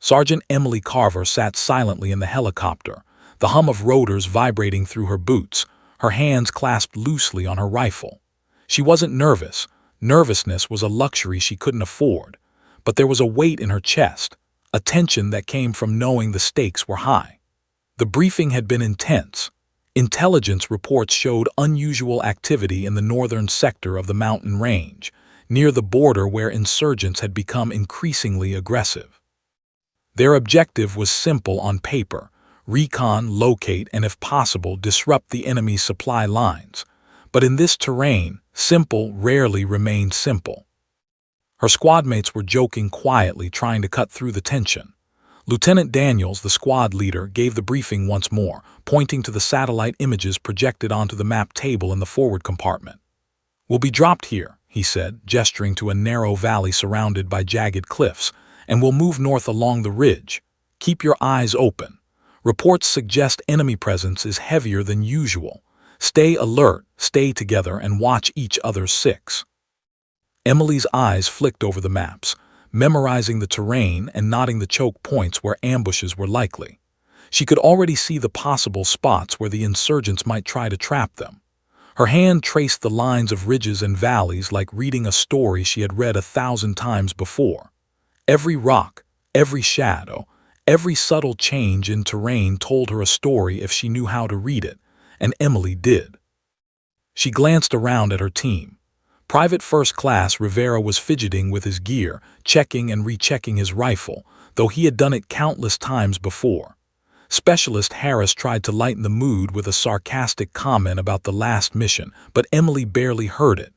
Sergeant Emily Carver sat silently in the helicopter, the hum of rotors vibrating through her boots, her hands clasped loosely on her rifle. She wasn't nervous. Nervousness was a luxury she couldn't afford. But there was a weight in her chest, a tension that came from knowing the stakes were high. The briefing had been intense. Intelligence reports showed unusual activity in the northern sector of the mountain range, near the border where insurgents had become increasingly aggressive. Their objective was simple on paper: recon, locate, and if possible, disrupt the enemy's supply lines. But in this terrain, simple rarely remained simple. Her squadmates were joking quietly, trying to cut through the tension. Lieutenant Daniels, the squad leader, gave the briefing once more, pointing to the satellite images projected onto the map table in the forward compartment. "We'll be dropped here," he said, gesturing to a narrow valley surrounded by jagged cliffs, "and we'll move north along the ridge. Keep your eyes open. Reports suggest enemy presence is heavier than usual. Stay alert, stay together, and watch each other's six." Emily's eyes flicked over the maps, memorizing the terrain and noting the choke points where ambushes were likely. She could already see the possible spots where the insurgents might try to trap them. Her hand traced the lines of ridges and valleys like reading a story she had read 1,000 times before. Every rock, every shadow, every subtle change in terrain told her a story if she knew how to read it, and Emily did. She glanced around at her team. Private First Class Rivera was fidgeting with his gear, checking and rechecking his rifle, though he had done it countless times before. Specialist Harris tried to lighten the mood with a sarcastic comment about the last mission, but Emily barely heard it.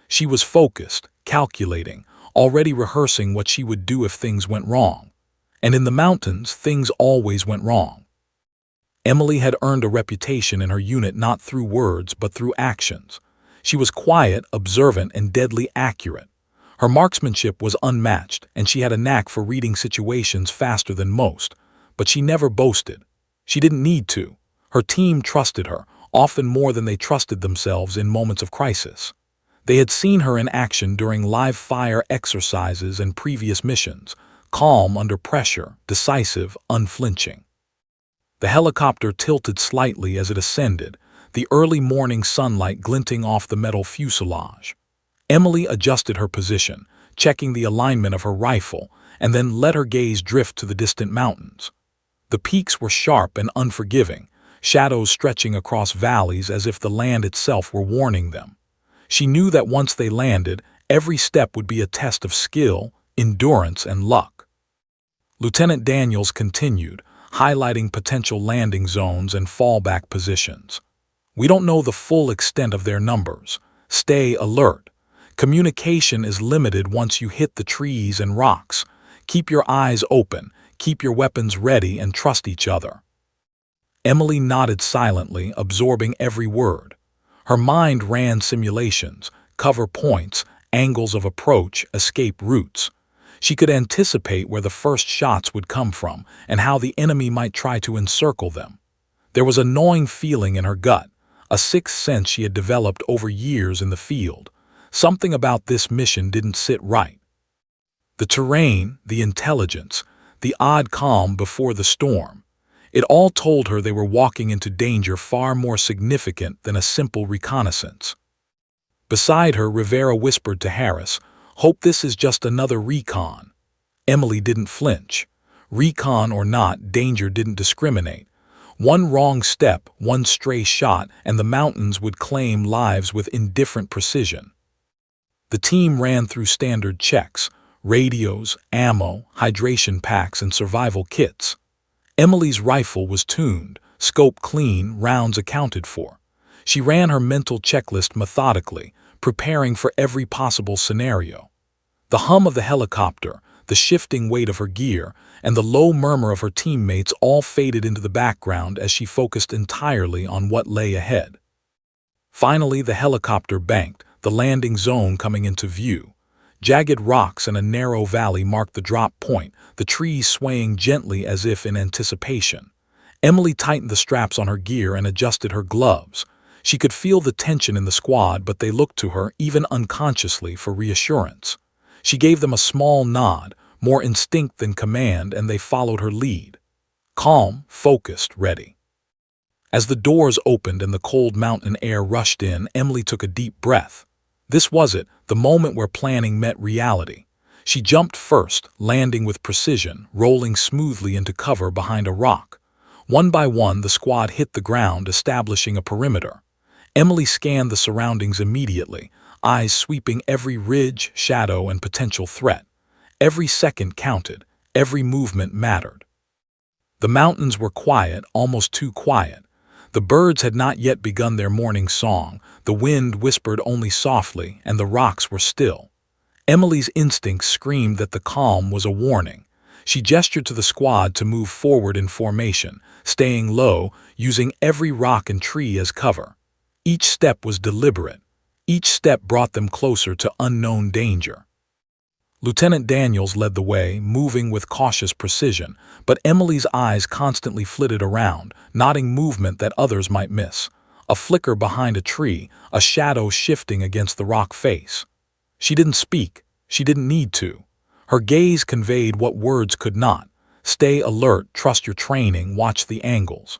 She was focused, calculating, already rehearsing what she would do if things went wrong. And in the mountains, things always went wrong. Emily had earned a reputation in her unit not through words but through actions. She was quiet, observant, and deadly accurate. Her marksmanship was unmatched, and she had a knack for reading situations faster than most. But she never boasted. She didn't need to. Her team trusted her, often more than they trusted themselves in moments of crisis. They had seen her in action during live-fire exercises and previous missions, calm under pressure, decisive, unflinching. The helicopter tilted slightly as it ascended, the early morning sunlight glinting off the metal fuselage. Emily adjusted her position, checking the alignment of her rifle, and then let her gaze drift to the distant mountains. The peaks were sharp and unforgiving, shadows stretching across valleys as if the land itself were warning them. She knew that once they landed, every step would be a test of skill, endurance, and luck. Lieutenant Daniels continued, highlighting potential landing zones and fallback positions. "We don't know the full extent of their numbers. Stay alert. Communication is limited once you hit the trees and rocks. Keep your eyes open, keep your weapons ready, and trust each other." Emily nodded silently, absorbing every word. Her mind ran simulations, cover points, angles of approach, escape routes. She could anticipate where the first shots would come from and how the enemy might try to encircle them. There was a gnawing feeling in her gut, a sixth sense she had developed over years in the field. Something about this mission didn't sit right. The terrain, the intelligence, the odd calm before the storm. It all told her they were walking into danger far more significant than a simple reconnaissance. Beside her, Rivera whispered to Harris, "Hope this is just another recon." Emily didn't flinch. Recon or not, danger didn't discriminate. One wrong step, one stray shot, and the mountains would claim lives with indifferent precision. The team ran through standard checks: radios, ammo, hydration packs, and survival kits. Emily's rifle was tuned, scope clean, rounds accounted for. She ran her mental checklist methodically, preparing for every possible scenario. The hum of the helicopter, the shifting weight of her gear, and the low murmur of her teammates all faded into the background as she focused entirely on what lay ahead. Finally, the helicopter banked, the landing zone coming into view. Jagged rocks and a narrow valley marked the drop point, the trees swaying gently as if in anticipation. Emily tightened the straps on her gear and adjusted her gloves. She could feel the tension in the squad, but they looked to her, even unconsciously, for reassurance. She gave them a small nod, more instinct than command, and they followed her lead. Calm, focused, ready. As the doors opened and the cold mountain air rushed in, Emily took a deep breath. This was it, the moment where planning met reality. She jumped first, landing with precision, rolling smoothly into cover behind a rock. One by one, the squad hit the ground, establishing a perimeter. Emily scanned the surroundings immediately, eyes sweeping every ridge, shadow, and potential threat. Every second counted, every movement mattered. The mountains were quiet, almost too quiet. The birds had not yet begun their morning song, the wind whispered only softly, and the rocks were still. Emily's instincts screamed that the calm was a warning. She gestured to the squad to move forward in formation, staying low, using every rock and tree as cover. Each step was deliberate. Each step brought them closer to unknown danger. Lieutenant Daniels led the way, moving with cautious precision, but Emily's eyes constantly flitted around, noting movement that others might miss. A flicker behind a tree, a shadow shifting against the rock face. She didn't speak. She didn't need to. Her gaze conveyed what words could not. Stay alert, trust your training, watch the angles.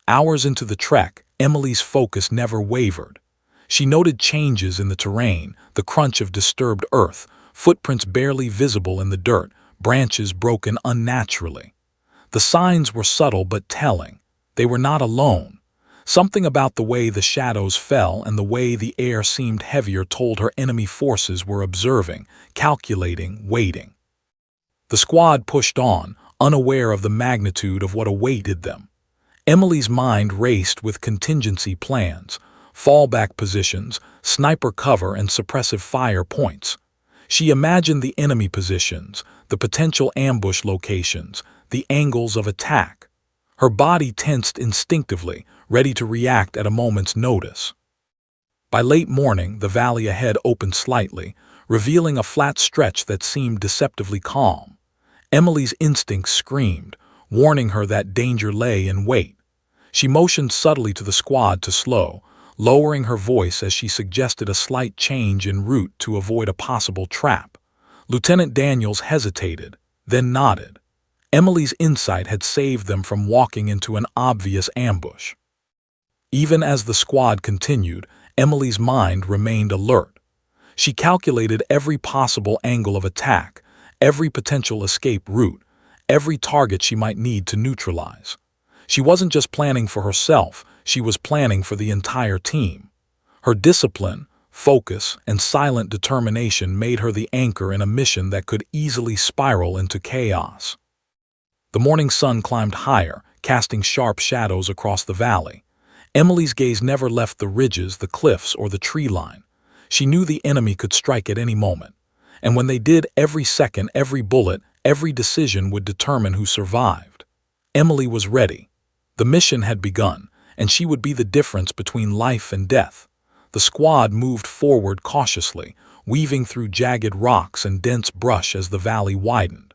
Hours into the trek, Emily's focus never wavered. She noted changes in the terrain, the crunch of disturbed earth, footprints barely visible in the dirt, branches broken unnaturally. The signs were subtle but telling. They were not alone. Something about the way the shadows fell and the way the air seemed heavier told her enemy forces were observing, calculating, waiting. The squad pushed on, unaware of the magnitude of what awaited them. Emily's mind raced with contingency plans, fallback positions, sniper cover, and suppressive fire points. She imagined the enemy positions, the potential ambush locations, the angles of attack. Her body tensed instinctively, ready to react at a moment's notice. By late morning, the valley ahead opened slightly, revealing a flat stretch that seemed deceptively calm. Emily's instincts screamed, warning her that danger lay in wait. She motioned subtly to the squad to slow, lowering her voice as she suggested a slight change en route to avoid a possible trap. Lieutenant Daniels hesitated, then nodded. Emily's insight had saved them from walking into an obvious ambush. Even as the squad continued, Emily's mind remained alert. She calculated every possible angle of attack, every potential escape route, every target she might need to neutralize. She wasn't just planning for herself, she was planning for the entire team. Her discipline, focus, and silent determination made her the anchor in a mission that could easily spiral into chaos. The morning sun climbed higher, casting sharp shadows across the valley. Emily's gaze never left the ridges, the cliffs, or the tree line. She knew the enemy could strike at any moment. And when they did, every second, every bullet, every decision would determine who survived. Emily was ready. The mission had begun, and she would be the difference between life and death. The squad moved forward cautiously, weaving through jagged rocks and dense brush as the valley widened.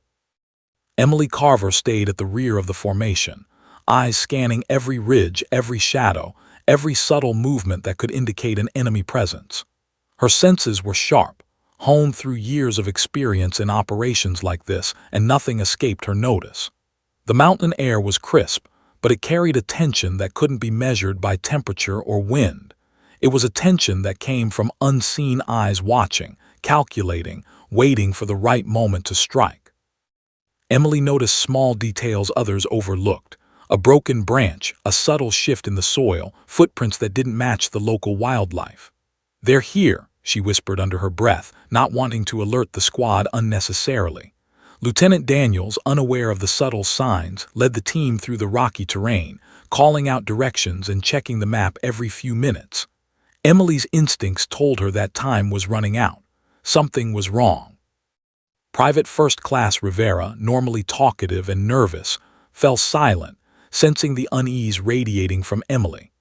Emily Carver stayed at the rear of the formation, eyes scanning every ridge, every shadow, every subtle movement that could indicate an enemy presence. Her senses were sharp, honed through years of experience in operations like this, and nothing escaped her notice. The mountain air was crisp, but it carried a tension that couldn't be measured by temperature or wind. It was a tension that came from unseen eyes watching, calculating, waiting for the right moment to strike. Emily noticed small details others overlooked. A broken branch, a subtle shift in the soil, footprints that didn't match the local wildlife. "They're here," she whispered under her breath, not wanting to alert the squad unnecessarily. Lieutenant Daniels, unaware of the subtle signs, led the team through the rocky terrain, calling out directions and checking the map every few minutes. Emily's instincts told her that time was running out. Something was wrong. Private First Class Rivera, normally talkative and nervous, fell silent, sensing the unease radiating from Emily.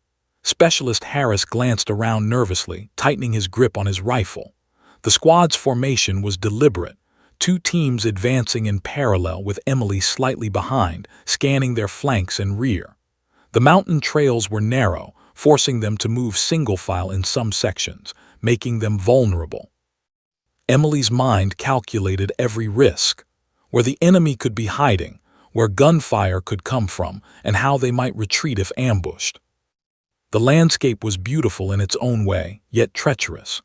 Specialist Harris glanced around nervously, tightening his grip on his rifle. The squad's formation was deliberate, two teams advancing in parallel with Emily slightly behind, scanning their flanks and rear. The mountain trails were narrow, forcing them to move single file in some sections, making them vulnerable. Emily's mind calculated every risk. where the enemy could be hiding, where gunfire could come from, and how they might retreat if ambushed. The landscape was beautiful in its own way, yet treacherous.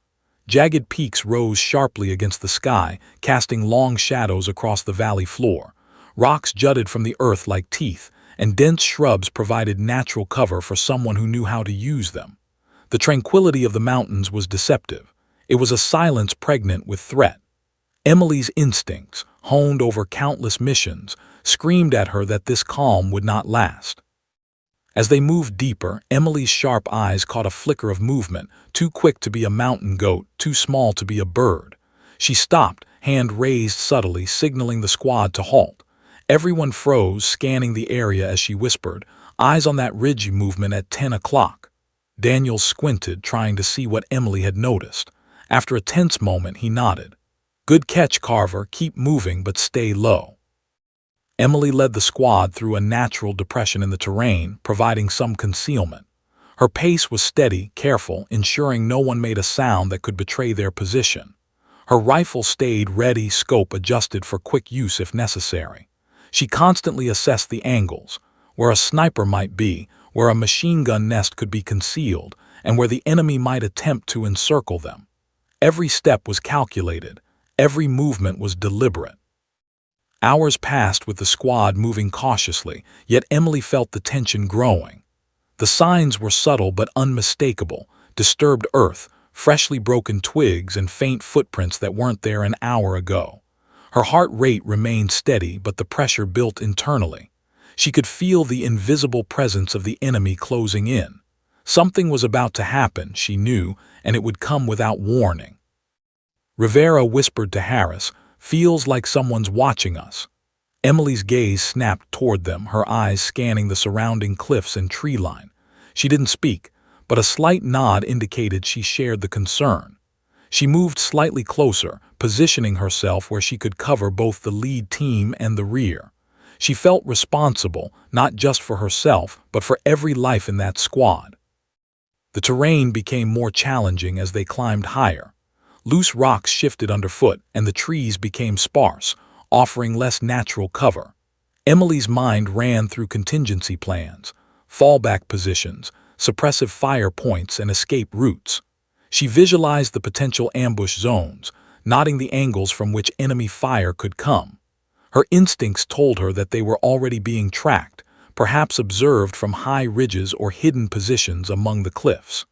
Jagged peaks rose sharply against the sky, casting long shadows across the valley floor. Rocks jutted from the earth like teeth, and dense shrubs provided natural cover for someone who knew how to use them. The tranquility of the mountains was deceptive. It was a silence pregnant with threat. Emily's instincts, honed over countless missions, screamed at her that this calm would not last. As they moved deeper, Emily's sharp eyes caught a flicker of movement, too quick to be a mountain goat, too small to be a bird. She stopped, hand raised subtly, signaling the squad to halt. Everyone froze, scanning the area as she whispered, "Eyes on that ridge movement at 10 o'clock." Daniel squinted, trying to see what Emily had noticed. After a tense moment, he nodded. "Good catch, Carver. Keep moving, but stay low." Emily led the squad through a natural depression in the terrain, providing some concealment. Her pace was steady, careful, ensuring no one made a sound that could betray their position. Her rifle stayed ready, scope adjusted for quick use if necessary. She constantly assessed the angles, where a sniper might be, where a machine gun nest could be concealed, and where the enemy might attempt to encircle them. Every step was calculated, every movement was deliberate. Hours passed with the squad moving cautiously, yet Emily felt the tension growing. The signs were subtle but unmistakable: disturbed earth, freshly broken twigs, and faint footprints that weren't there an hour ago. Her heart rate remained steady, but the pressure built internally. She could feel the invisible presence of the enemy closing in. Something was about to happen, she knew, and it would come without warning. Rivera whispered to Harris, "Feels like someone's watching us." Emily's gaze snapped toward them, her eyes scanning the surrounding cliffs and tree line. She didn't speak, but a slight nod indicated she shared the concern. She moved slightly closer, positioning herself where she could cover both the lead team and the rear. She felt responsible, not just for herself, but for every life in that squad. The terrain became more challenging as they climbed higher. Loose rocks shifted underfoot, and the trees became sparse, offering less natural cover. Emily's mind ran through contingency plans, fallback positions, suppressive fire points, and escape routes. She visualized the potential ambush zones, noting the angles from which enemy fire could come. Her instincts told her that they were already being tracked, perhaps observed from high ridges or hidden positions among the cliffs.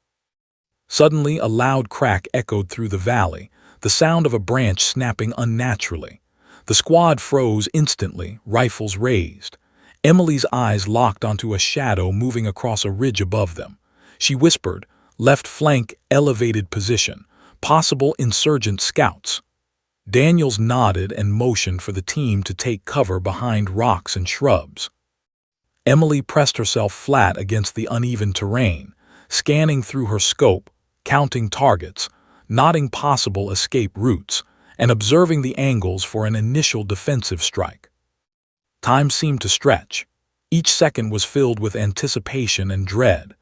Suddenly, a loud crack echoed through the valley, the sound of a branch snapping unnaturally. The squad froze instantly, rifles raised. Emily's eyes locked onto a shadow moving across a ridge above them. She whispered, "Left flank, elevated position, possible insurgent scouts." Daniels nodded and motioned for the team to take cover behind rocks and shrubs. Emily pressed herself flat against the uneven terrain, scanning through her scope, counting targets, noting possible escape routes, and observing the angles for an initial defensive strike. Time seemed to stretch. Each second was filled with anticipation and dread.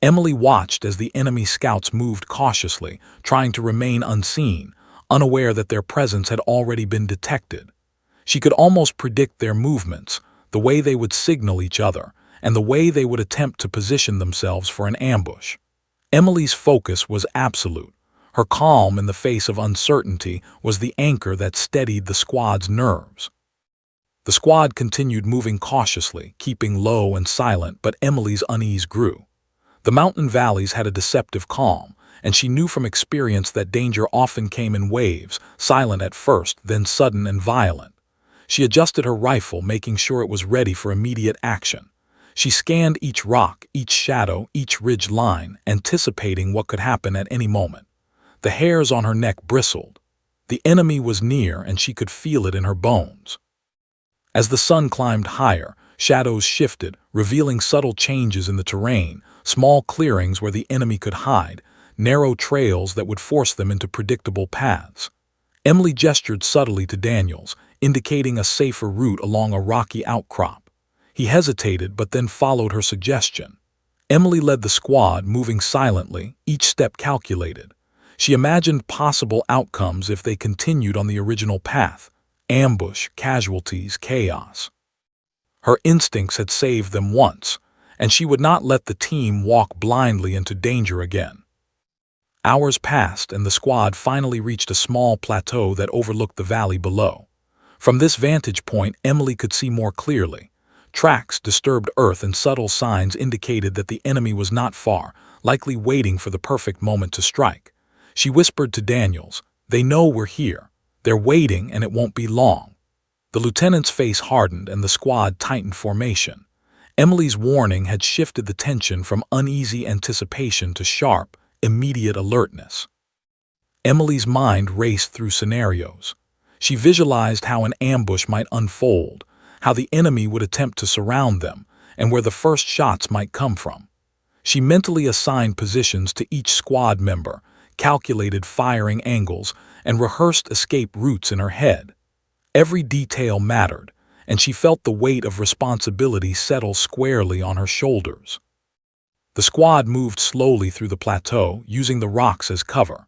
Emily watched as the enemy scouts moved cautiously, trying to remain unseen, unaware that their presence had already been detected. She could almost predict their movements, the way they would signal each other, and the way they would attempt to position themselves for an ambush. Emily's focus was absolute. Her calm in the face of uncertainty was the anchor that steadied the squad's nerves. The squad continued moving cautiously, keeping low and silent, but Emily's unease grew. The mountain valleys had a deceptive calm, and she knew from experience that danger often came in waves, silent at first, then sudden and violent. She adjusted her rifle, making sure it was ready for immediate action. She scanned each rock, each shadow, each ridge line, anticipating what could happen at any moment. The hairs on her neck bristled. The enemy was near, and she could feel it in her bones. As the sun climbed higher, shadows shifted, revealing subtle changes in the terrain, small clearings where the enemy could hide, narrow trails that would force them into predictable paths. Emily gestured subtly to Daniels, indicating a safer route along a rocky outcrop. He hesitated, but then followed her suggestion. Emily led the squad, moving silently, each step calculated. She imagined possible outcomes if they continued on the original path: Ambush, casualties, chaos. Her instincts had saved them once, and she would not let the team walk blindly into danger again. Hours passed, and the squad finally reached a small plateau that overlooked the valley below. From this vantage point, Emily could see more clearly. Tracks, disturbed earth, and subtle signs indicated that the enemy was not far, likely waiting for the perfect moment to strike. She whispered to Daniels, "They know we're here. They're waiting, and it won't be long." The lieutenant's face hardened, and the squad tightened formation. Emily's warning had shifted the tension from uneasy anticipation to sharp, immediate alertness. Emily's mind raced through scenarios. She visualized how an ambush might unfold, how the enemy would attempt to surround them, and where the first shots might come from. She mentally assigned positions to each squad member, calculated firing angles, and rehearsed escape routes in her head. Every detail mattered, and she felt the weight of responsibility settle squarely on her shoulders. The squad moved slowly through the plateau, using the rocks as cover.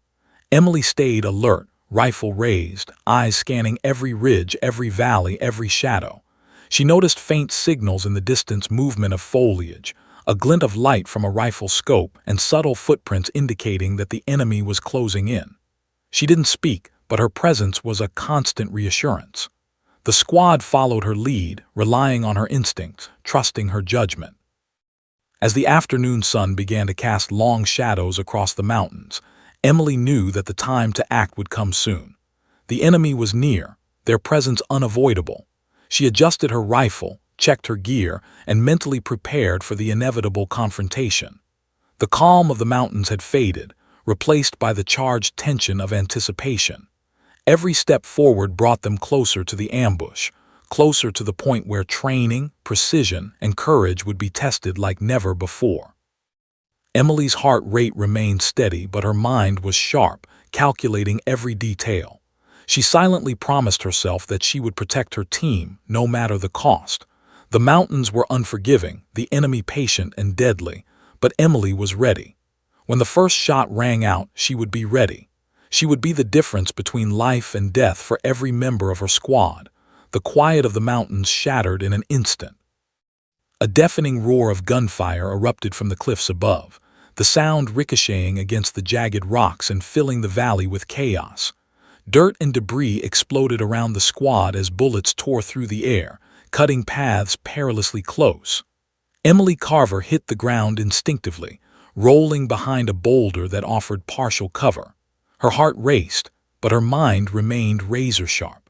Emily stayed alert, rifle raised, eyes scanning every ridge, every valley, every shadow. She noticed faint signals in the distance, movement of foliage, a glint of light from a rifle scope, and subtle footprints indicating that the enemy was closing in. She didn't speak, but her presence was a constant reassurance. The squad followed her lead, relying on her instincts, trusting her judgment. As the afternoon sun began to cast long shadows across the mountains, Emily knew that the time to act would come soon. The enemy was near, their presence unavoidable. She adjusted her rifle, checked her gear, and mentally prepared for the inevitable confrontation. The calm of the mountains had faded, replaced by the charged tension of anticipation. Every step forward brought them closer to the ambush, closer to the point where training, precision, and courage would be tested like never before. Emily's heart rate remained steady, but her mind was sharp, calculating every detail. She silently promised herself that she would protect her team, no matter the cost. The mountains were unforgiving, the enemy patient and deadly, but Emily was ready. When the first shot rang out, she would be ready. She would be the difference between life and death for every member of her squad. The quiet of the mountains shattered in an instant. A deafening roar of gunfire erupted from the cliffs above, the sound ricocheting against the jagged rocks and filling the valley with chaos. Dirt and debris exploded around the squad as bullets tore through the air, cutting paths perilously close. Emily Carver hit the ground instinctively, rolling behind a boulder that offered partial cover. Her heart raced, but her mind remained razor-sharp.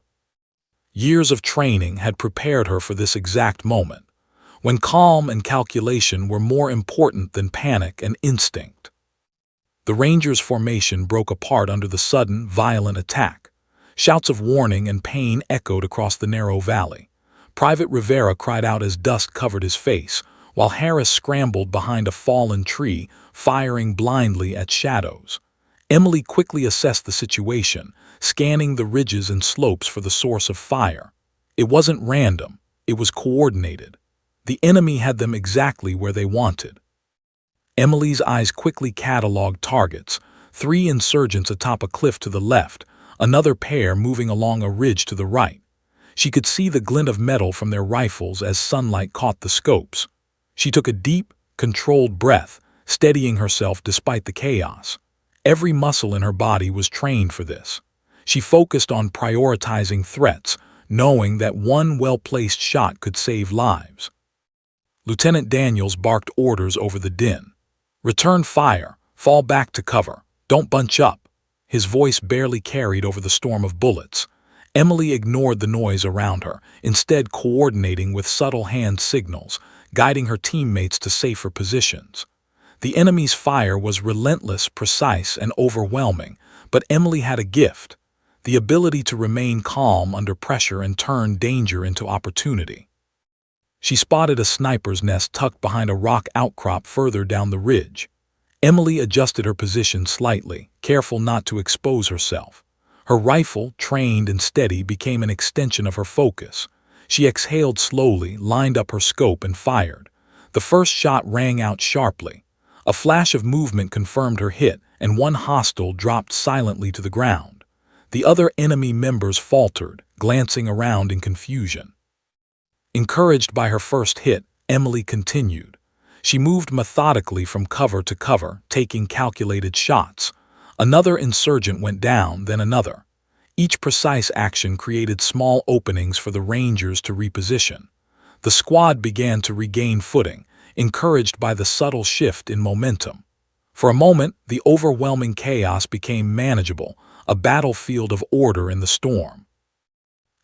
Years of training had prepared her for this exact moment, when calm and calculation were more important than panic and instinct. The Rangers' formation broke apart under the sudden, violent attack. Shouts of warning and pain echoed across the narrow valley. Private Rivera cried out as dust covered his face, while Harris scrambled behind a fallen tree, firing blindly at shadows. Emily quickly assessed the situation, scanning the ridges and slopes for the source of fire. It wasn't random, it was coordinated. The enemy had them exactly where they wanted. Emily's eyes quickly cataloged targets: 3 insurgents atop a cliff to the left, another pair moving along a ridge to the right. She could see the glint of metal from their rifles as sunlight caught the scopes. She took a deep, controlled breath, steadying herself despite the chaos. Every muscle in her body was trained for this. She focused on prioritizing threats, knowing that one well-placed shot could save lives. Lieutenant Daniels barked orders over the din. "Return fire, fall back to cover, don't bunch up." His voice barely carried over the storm of bullets. Emily ignored the noise around her, instead coordinating with subtle hand signals, guiding her teammates to safer positions. The enemy's fire was relentless, precise, and overwhelming, but Emily had a gift: the ability to remain calm under pressure and turn danger into opportunity. She spotted a sniper's nest tucked behind a rock outcrop further down the ridge. Emily adjusted her position slightly, careful not to expose herself. Her rifle, trained and steady, became an extension of her focus. She exhaled slowly, lined up her scope, and fired. The first shot rang out sharply. A flash of movement confirmed her hit, and one hostile dropped silently to the ground. The other enemy members faltered, glancing around in confusion. Encouraged by her first hit, Emily continued. She moved methodically from cover to cover, taking calculated shots. Another insurgent went down, then another. Each precise action created small openings for the Rangers to reposition. The squad began to regain footing, encouraged by the subtle shift in momentum. For a moment, the overwhelming chaos became manageable, a battlefield of order in the storm.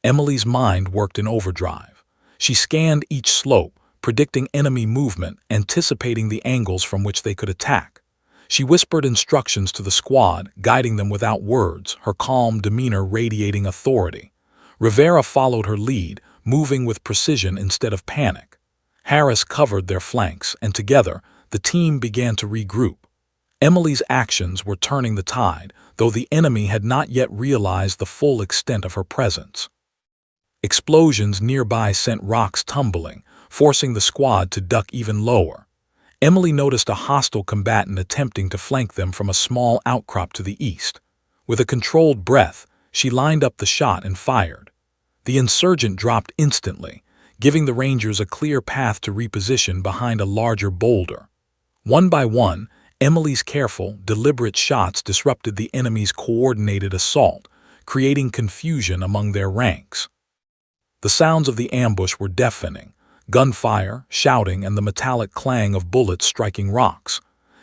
Emily's mind worked in overdrive. She scanned each slope, predicting enemy movement, anticipating the angles from which they could attack. She whispered instructions to the squad, guiding them without words, her calm demeanor radiating authority. Rivera followed her lead, moving with precision instead of panic. Harris covered their flanks, and together, the team began to regroup. Emily's actions were turning the tide, though the enemy had not yet realized the full extent of her presence. Explosions nearby sent rocks tumbling, forcing the squad to duck even lower. Emily noticed a hostile combatant attempting to flank them from a small outcrop to the east. With a controlled breath, she lined up the shot and fired. The insurgent dropped instantly, giving the Rangers a clear path to reposition behind a larger boulder. One by one, Emily's careful, deliberate shots disrupted the enemy's coordinated assault, creating confusion among their ranks. The sounds of the ambush were deafening: gunfire, shouting, and the metallic clang of bullets striking rocks.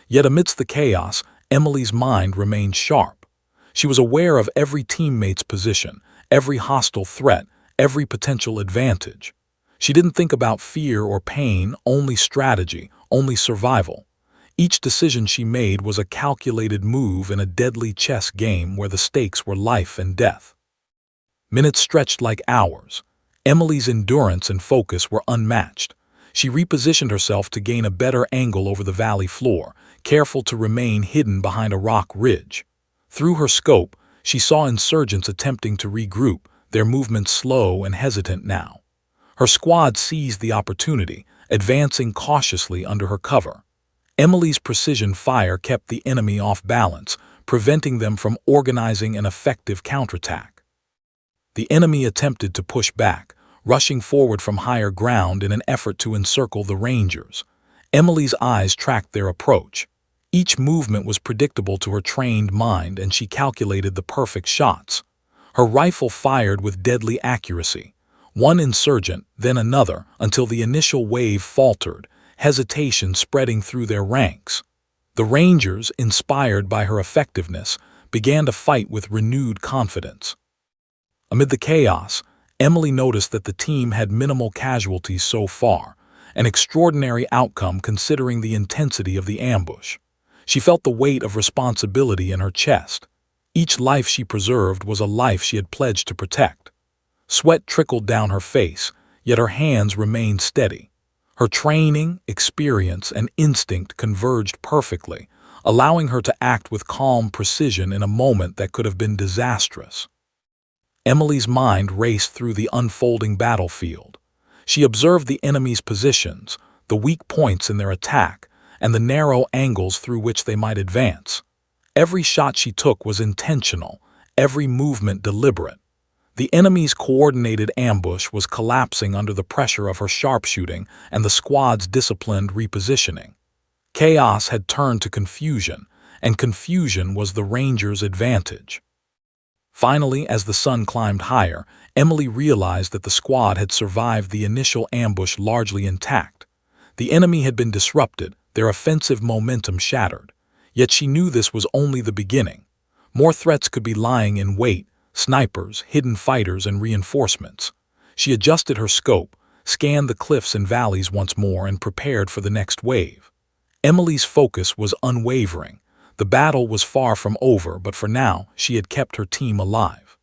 Yet amidst the chaos, Emily's mind remained sharp. She was aware of every teammate's position, every hostile threat, every potential advantage. She didn't think about fear or pain, only strategy, only survival. Each decision she made was a calculated move in a deadly chess game where the stakes were life and death. Minutes stretched like hours. Emily's endurance and focus were unmatched. She repositioned herself to gain a better angle over the valley floor, careful to remain hidden behind a rock ridge. Through her scope, she saw insurgents attempting to regroup, their movements slow and hesitant now. Her squad seized the opportunity, advancing cautiously under her cover. Emily's precision fire kept the enemy off balance, preventing them from organizing an effective counterattack. The enemy attempted to push back, rushing forward from higher ground in an effort to encircle the Rangers. Emily's eyes tracked their approach. Each movement was predictable to her trained mind, and she calculated the perfect shots. Her rifle fired with deadly accuracy. One insurgent, then another, until the initial wave faltered, hesitation spreading through their ranks. The Rangers, inspired by her effectiveness, began to fight with renewed confidence. Amid the chaos, Emily noticed that the team had minimal casualties so far, an extraordinary outcome considering the intensity of the ambush. She felt the weight of responsibility in her chest. Each life she preserved was a life she had pledged to protect. Sweat trickled down her face, yet her hands remained steady. Her training, experience, and instinct converged perfectly, allowing her to act with calm precision in a moment that could have been disastrous. Emily's mind raced through the unfolding battlefield. She observed the enemy's positions, the weak points in their attack, and the narrow angles through which they might advance. Every shot she took was intentional, every movement deliberate. The enemy's coordinated ambush was collapsing under the pressure of her sharpshooting and the squad's disciplined repositioning. Chaos had turned to confusion, and confusion was the Rangers' advantage. Finally, as the sun climbed higher, Emily realized that the squad had survived the initial ambush largely intact. The enemy had been disrupted, their offensive momentum shattered. Yet she knew this was only the beginning. More threats could be lying in wait: snipers, hidden fighters, and reinforcements. She adjusted her scope, scanned the cliffs and valleys once more, and prepared for the next wave. Emily's focus was unwavering. The battle was far from over, but for now, she had kept her team alive.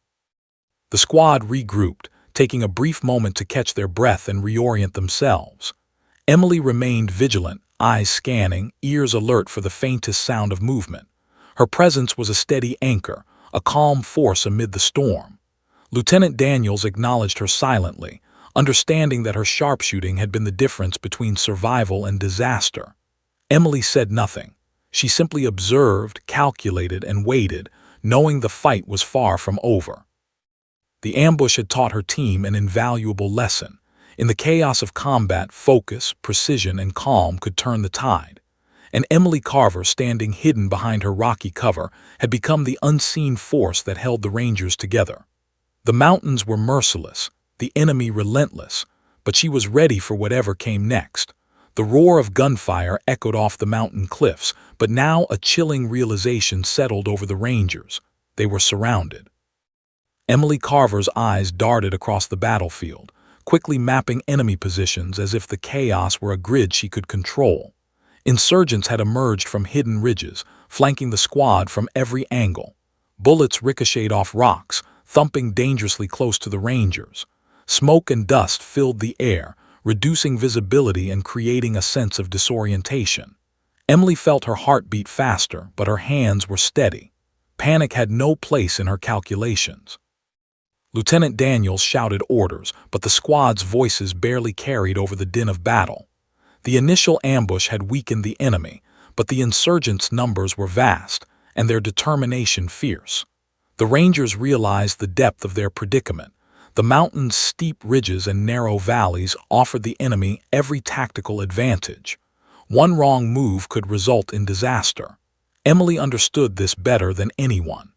The squad regrouped, taking a brief moment to catch their breath and reorient themselves. Emily remained vigilant, eyes scanning, ears alert for the faintest sound of movement. Her presence was a steady anchor, a calm force amid the storm. Lieutenant Daniels acknowledged her silently, understanding that her sharpshooting had been the difference between survival and disaster. Emily said nothing. She simply observed, calculated, and waited, knowing the fight was far from over. The ambush had taught her team an invaluable lesson. In the chaos of combat, focus, precision, and calm could turn the tide. And Emily Carver, standing hidden behind her rocky cover, had become the unseen force that held the Rangers together. The mountains were merciless, the enemy relentless, but she was ready for whatever came next. The roar of gunfire echoed off the mountain cliffs, but now a chilling realization settled over the Rangers. They were surrounded. Emily Carver's eyes darted across the battlefield, quickly mapping enemy positions as if the chaos were a grid she could control. Insurgents had emerged from hidden ridges, flanking the squad from every angle. Bullets ricocheted off rocks, thumping dangerously close to the Rangers. Smoke and dust filled the air, reducing visibility and creating a sense of disorientation. Emily felt her heart beat faster, but her hands were steady. Panic had no place in her calculations. Lieutenant Daniels shouted orders, but the squad's voices barely carried over the din of battle. The initial ambush had weakened the enemy, but the insurgents' numbers were vast, and their determination fierce. The Rangers realized the depth of their predicament. The mountain's steep ridges and narrow valleys offered the enemy every tactical advantage. One wrong move could result in disaster. Emily understood this better than anyone.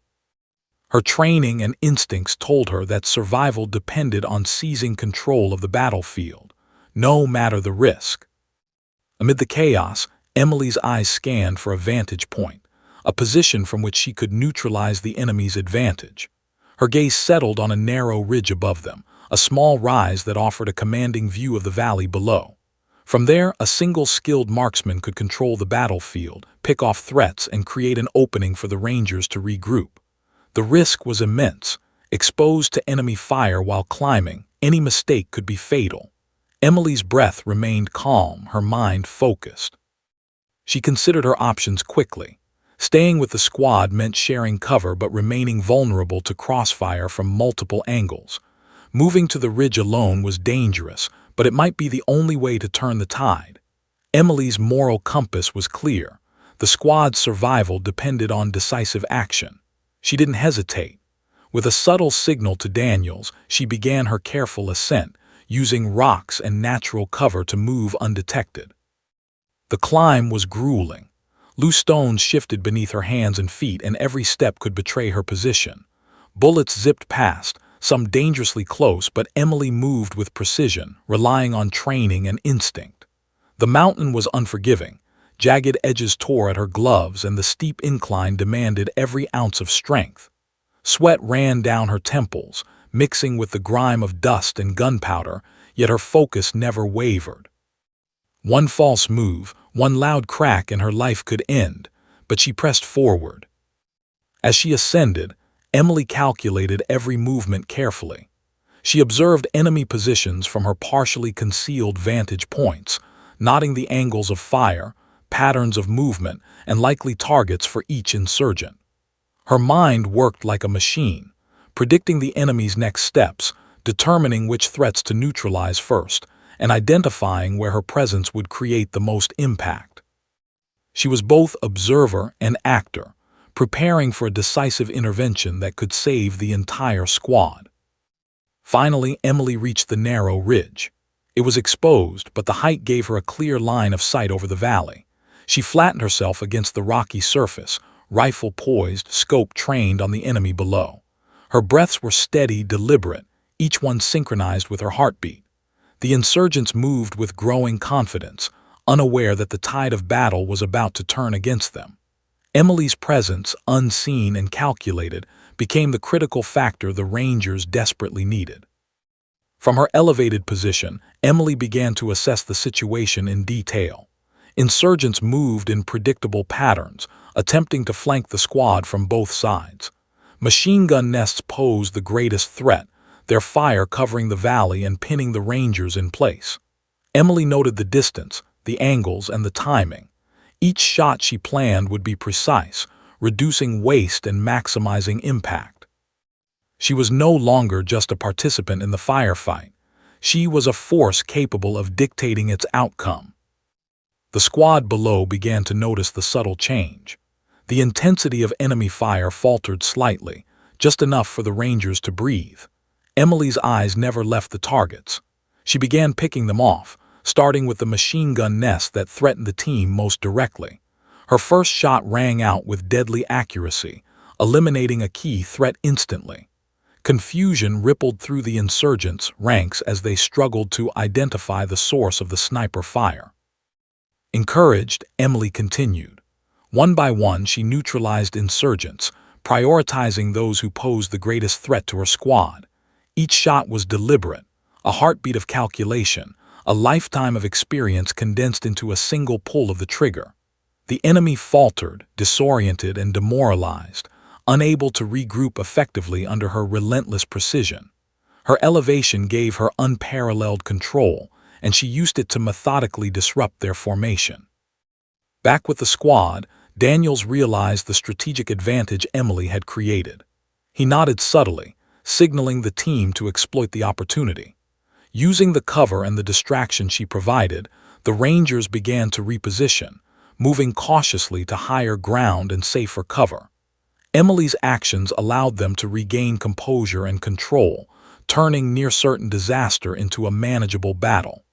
Her training and instincts told her that survival depended on seizing control of the battlefield, no matter the risk. Amid the chaos, Emily's eyes scanned for a vantage point, a position from which she could neutralize the enemy's advantage. Her gaze settled on a narrow ridge above them, a small rise that offered a commanding view of the valley below. From there, a single skilled marksman could control the battlefield, pick off threats, and create an opening for the Rangers to regroup. The risk was immense. Exposed to enemy fire while climbing, any mistake could be fatal. Emily's breath remained calm, her mind focused. She considered her options quickly. Staying with the squad meant sharing cover but remaining vulnerable to crossfire from multiple angles. Moving to the ridge alone was dangerous, but it might be the only way to turn the tide. Emily's moral compass was clear. The squad's survival depended on decisive action. She didn't hesitate. With a subtle signal to Daniels, she began her careful ascent, using rocks and natural cover to move undetected. The climb was grueling. Loose stones shifted beneath her hands and feet, and every step could betray her position. Bullets zipped past, some dangerously close, but Emily moved with precision, relying on training and instinct. The mountain was unforgiving. Jagged edges tore at her gloves, and the steep incline demanded every ounce of strength. Sweat ran down her temples, mixing with the grime of dust and gunpowder, yet her focus never wavered. One false move, one loud crack, and her life could end, but she pressed forward. As she ascended, Emily calculated every movement carefully. She observed enemy positions from her partially concealed vantage points, noting the angles of fire, patterns of movement, and likely targets for each insurgent. Her mind worked like a machine, predicting the enemy's next steps, determining which threats to neutralize first, and identifying where her presence would create the most impact. She was both observer and actor, preparing for a decisive intervention that could save the entire squad. Finally, Emily reached the narrow ridge. It was exposed, but the height gave her a clear line of sight over the valley. She flattened herself against the rocky surface, rifle poised, scope trained on the enemy below. Her breaths were steady, deliberate, each one synchronized with her heartbeat. The insurgents moved with growing confidence, unaware that the tide of battle was about to turn against them. Emily's presence, unseen and calculated, became the critical factor the Rangers desperately needed. From her elevated position, Emily began to assess the situation in detail. Insurgents moved in predictable patterns, attempting to flank the squad from both sides. Machine gun nests posed the greatest threat, their fire covering the valley and pinning the Rangers in place. Emily noted the distance, the angles, and the timing. Each shot she planned would be precise, reducing waste and maximizing impact. She was no longer just a participant in the firefight. She was a force capable of dictating its outcome. The squad below began to notice the subtle change. The intensity of enemy fire faltered slightly, just enough for the Rangers to breathe. Emily's eyes never left the targets. She began picking them off, starting with the machine gun nest that threatened the team most directly. Her first shot rang out with deadly accuracy, eliminating a key threat instantly. Confusion rippled through the insurgents' ranks as they struggled to identify the source of the sniper fire. Encouraged, Emily continued. One by one, she neutralized insurgents, prioritizing those who posed the greatest threat to her squad. Each shot was deliberate, a heartbeat of calculation, a lifetime of experience condensed into a single pull of the trigger. The enemy faltered, disoriented and demoralized, unable to regroup effectively under her relentless precision. Her elevation gave her unparalleled control, and she used it to methodically disrupt their formation. Back with the squad, Daniels realized the strategic advantage Emily had created. He nodded subtly, signaling the team to exploit the opportunity. Using the cover and the distraction she provided, the Rangers began to reposition, moving cautiously to higher ground and safer cover. Emily's actions allowed them to regain composure and control, turning near-certain disaster into a manageable battle.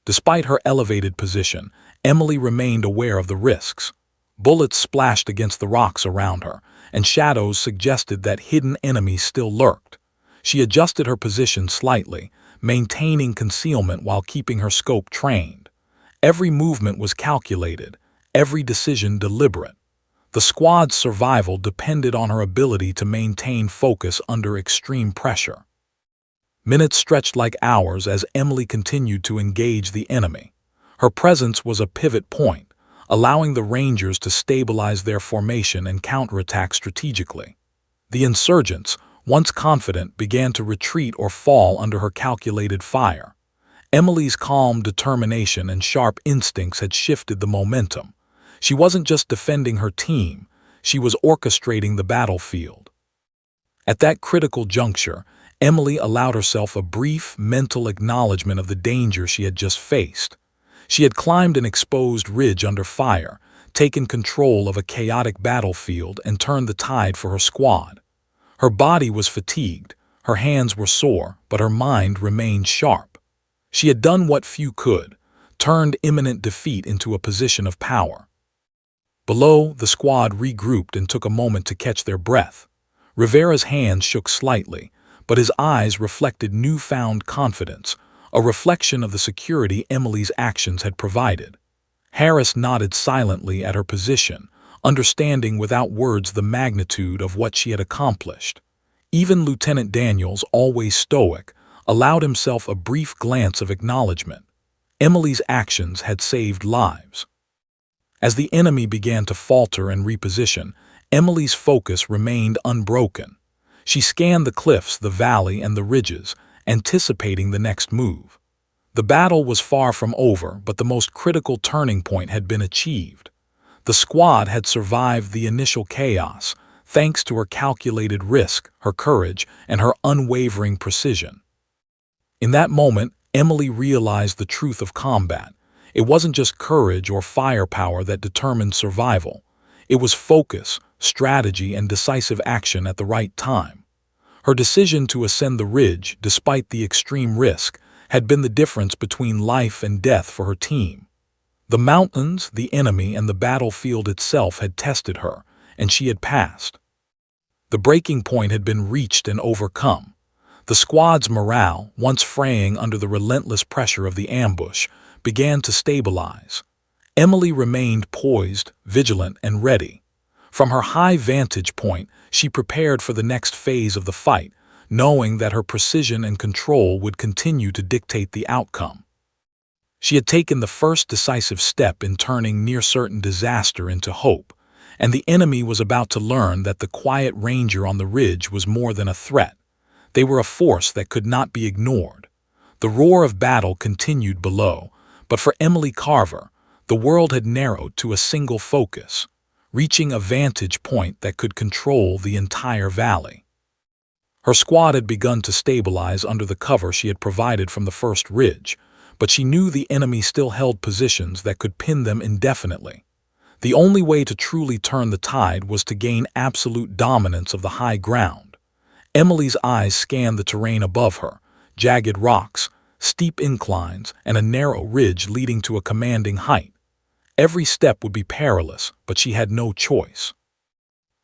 Despite her elevated position, Emily remained aware of the risks. Bullets splashed against the rocks around her, and shadows suggested that hidden enemies still lurked. She adjusted her position slightly, maintaining concealment while keeping her scope trained. Every movement was calculated, every decision deliberate. The squad's survival depended on her ability to maintain focus under extreme pressure. Minutes stretched like hours as Emily continued to engage the enemy. Her presence was a pivot point, allowing the Rangers to stabilize their formation and counterattack strategically. The insurgents, once confident, began to retreat or fall under her calculated fire. Emily's calm determination and sharp instincts had shifted the momentum. She wasn't just defending her team, she was orchestrating the battlefield. At that critical juncture, Emily allowed herself a brief mental acknowledgement of the danger she had just faced. She had climbed an exposed ridge under fire, taken control of a chaotic battlefield, and turned the tide for her squad. Her body was fatigued, her hands were sore, but her mind remained sharp. She had done what few could, turned imminent defeat into a position of power. Below, the squad regrouped and took a moment to catch their breath. Rivera's hands shook slightly, but his eyes reflected newfound confidence, a reflection of the security Emily's actions had provided. Harris nodded silently at her position, understanding without words the magnitude of what she had accomplished. Even Lieutenant Daniels, always stoic, allowed himself a brief glance of acknowledgement. Emily's actions had saved lives. As the enemy began to falter and reposition, Emily's focus remained unbroken. She scanned the cliffs, the valley, and the ridges, anticipating the next move. The battle was far from over, but the most critical turning point had been achieved. The squad had survived the initial chaos, thanks to her calculated risk, her courage, and her unwavering precision. In that moment, Emily realized the truth of combat. It wasn't just courage or firepower that determined survival. It was focus, strategy, and decisive action at the right time. Her decision to ascend the ridge, despite the extreme risk, had been the difference between life and death for her team. The mountains, the enemy, and the battlefield itself had tested her, and she had passed. The breaking point had been reached and overcome. The squad's morale, once fraying under the relentless pressure of the ambush, began to stabilize. Emily remained poised, vigilant, and ready. From her high vantage point, she prepared for the next phase of the fight, knowing that her precision and control would continue to dictate the outcome. She had taken the first decisive step in turning near-certain disaster into hope, and the enemy was about to learn that the quiet ranger on the ridge was more than a threat. They were a force that could not be ignored. The roar of battle continued below, but for Emily Carver, the world had narrowed to a single focus, reaching a vantage point that could control the entire valley. Her squad had begun to stabilize under the cover she had provided from the first ridge, but she knew the enemy still held positions that could pin them indefinitely. The only way to truly turn the tide was to gain absolute dominance of the high ground. Emily's eyes scanned the terrain above her, jagged rocks, steep inclines, and a narrow ridge leading to a commanding height. Every step would be perilous, but she had no choice.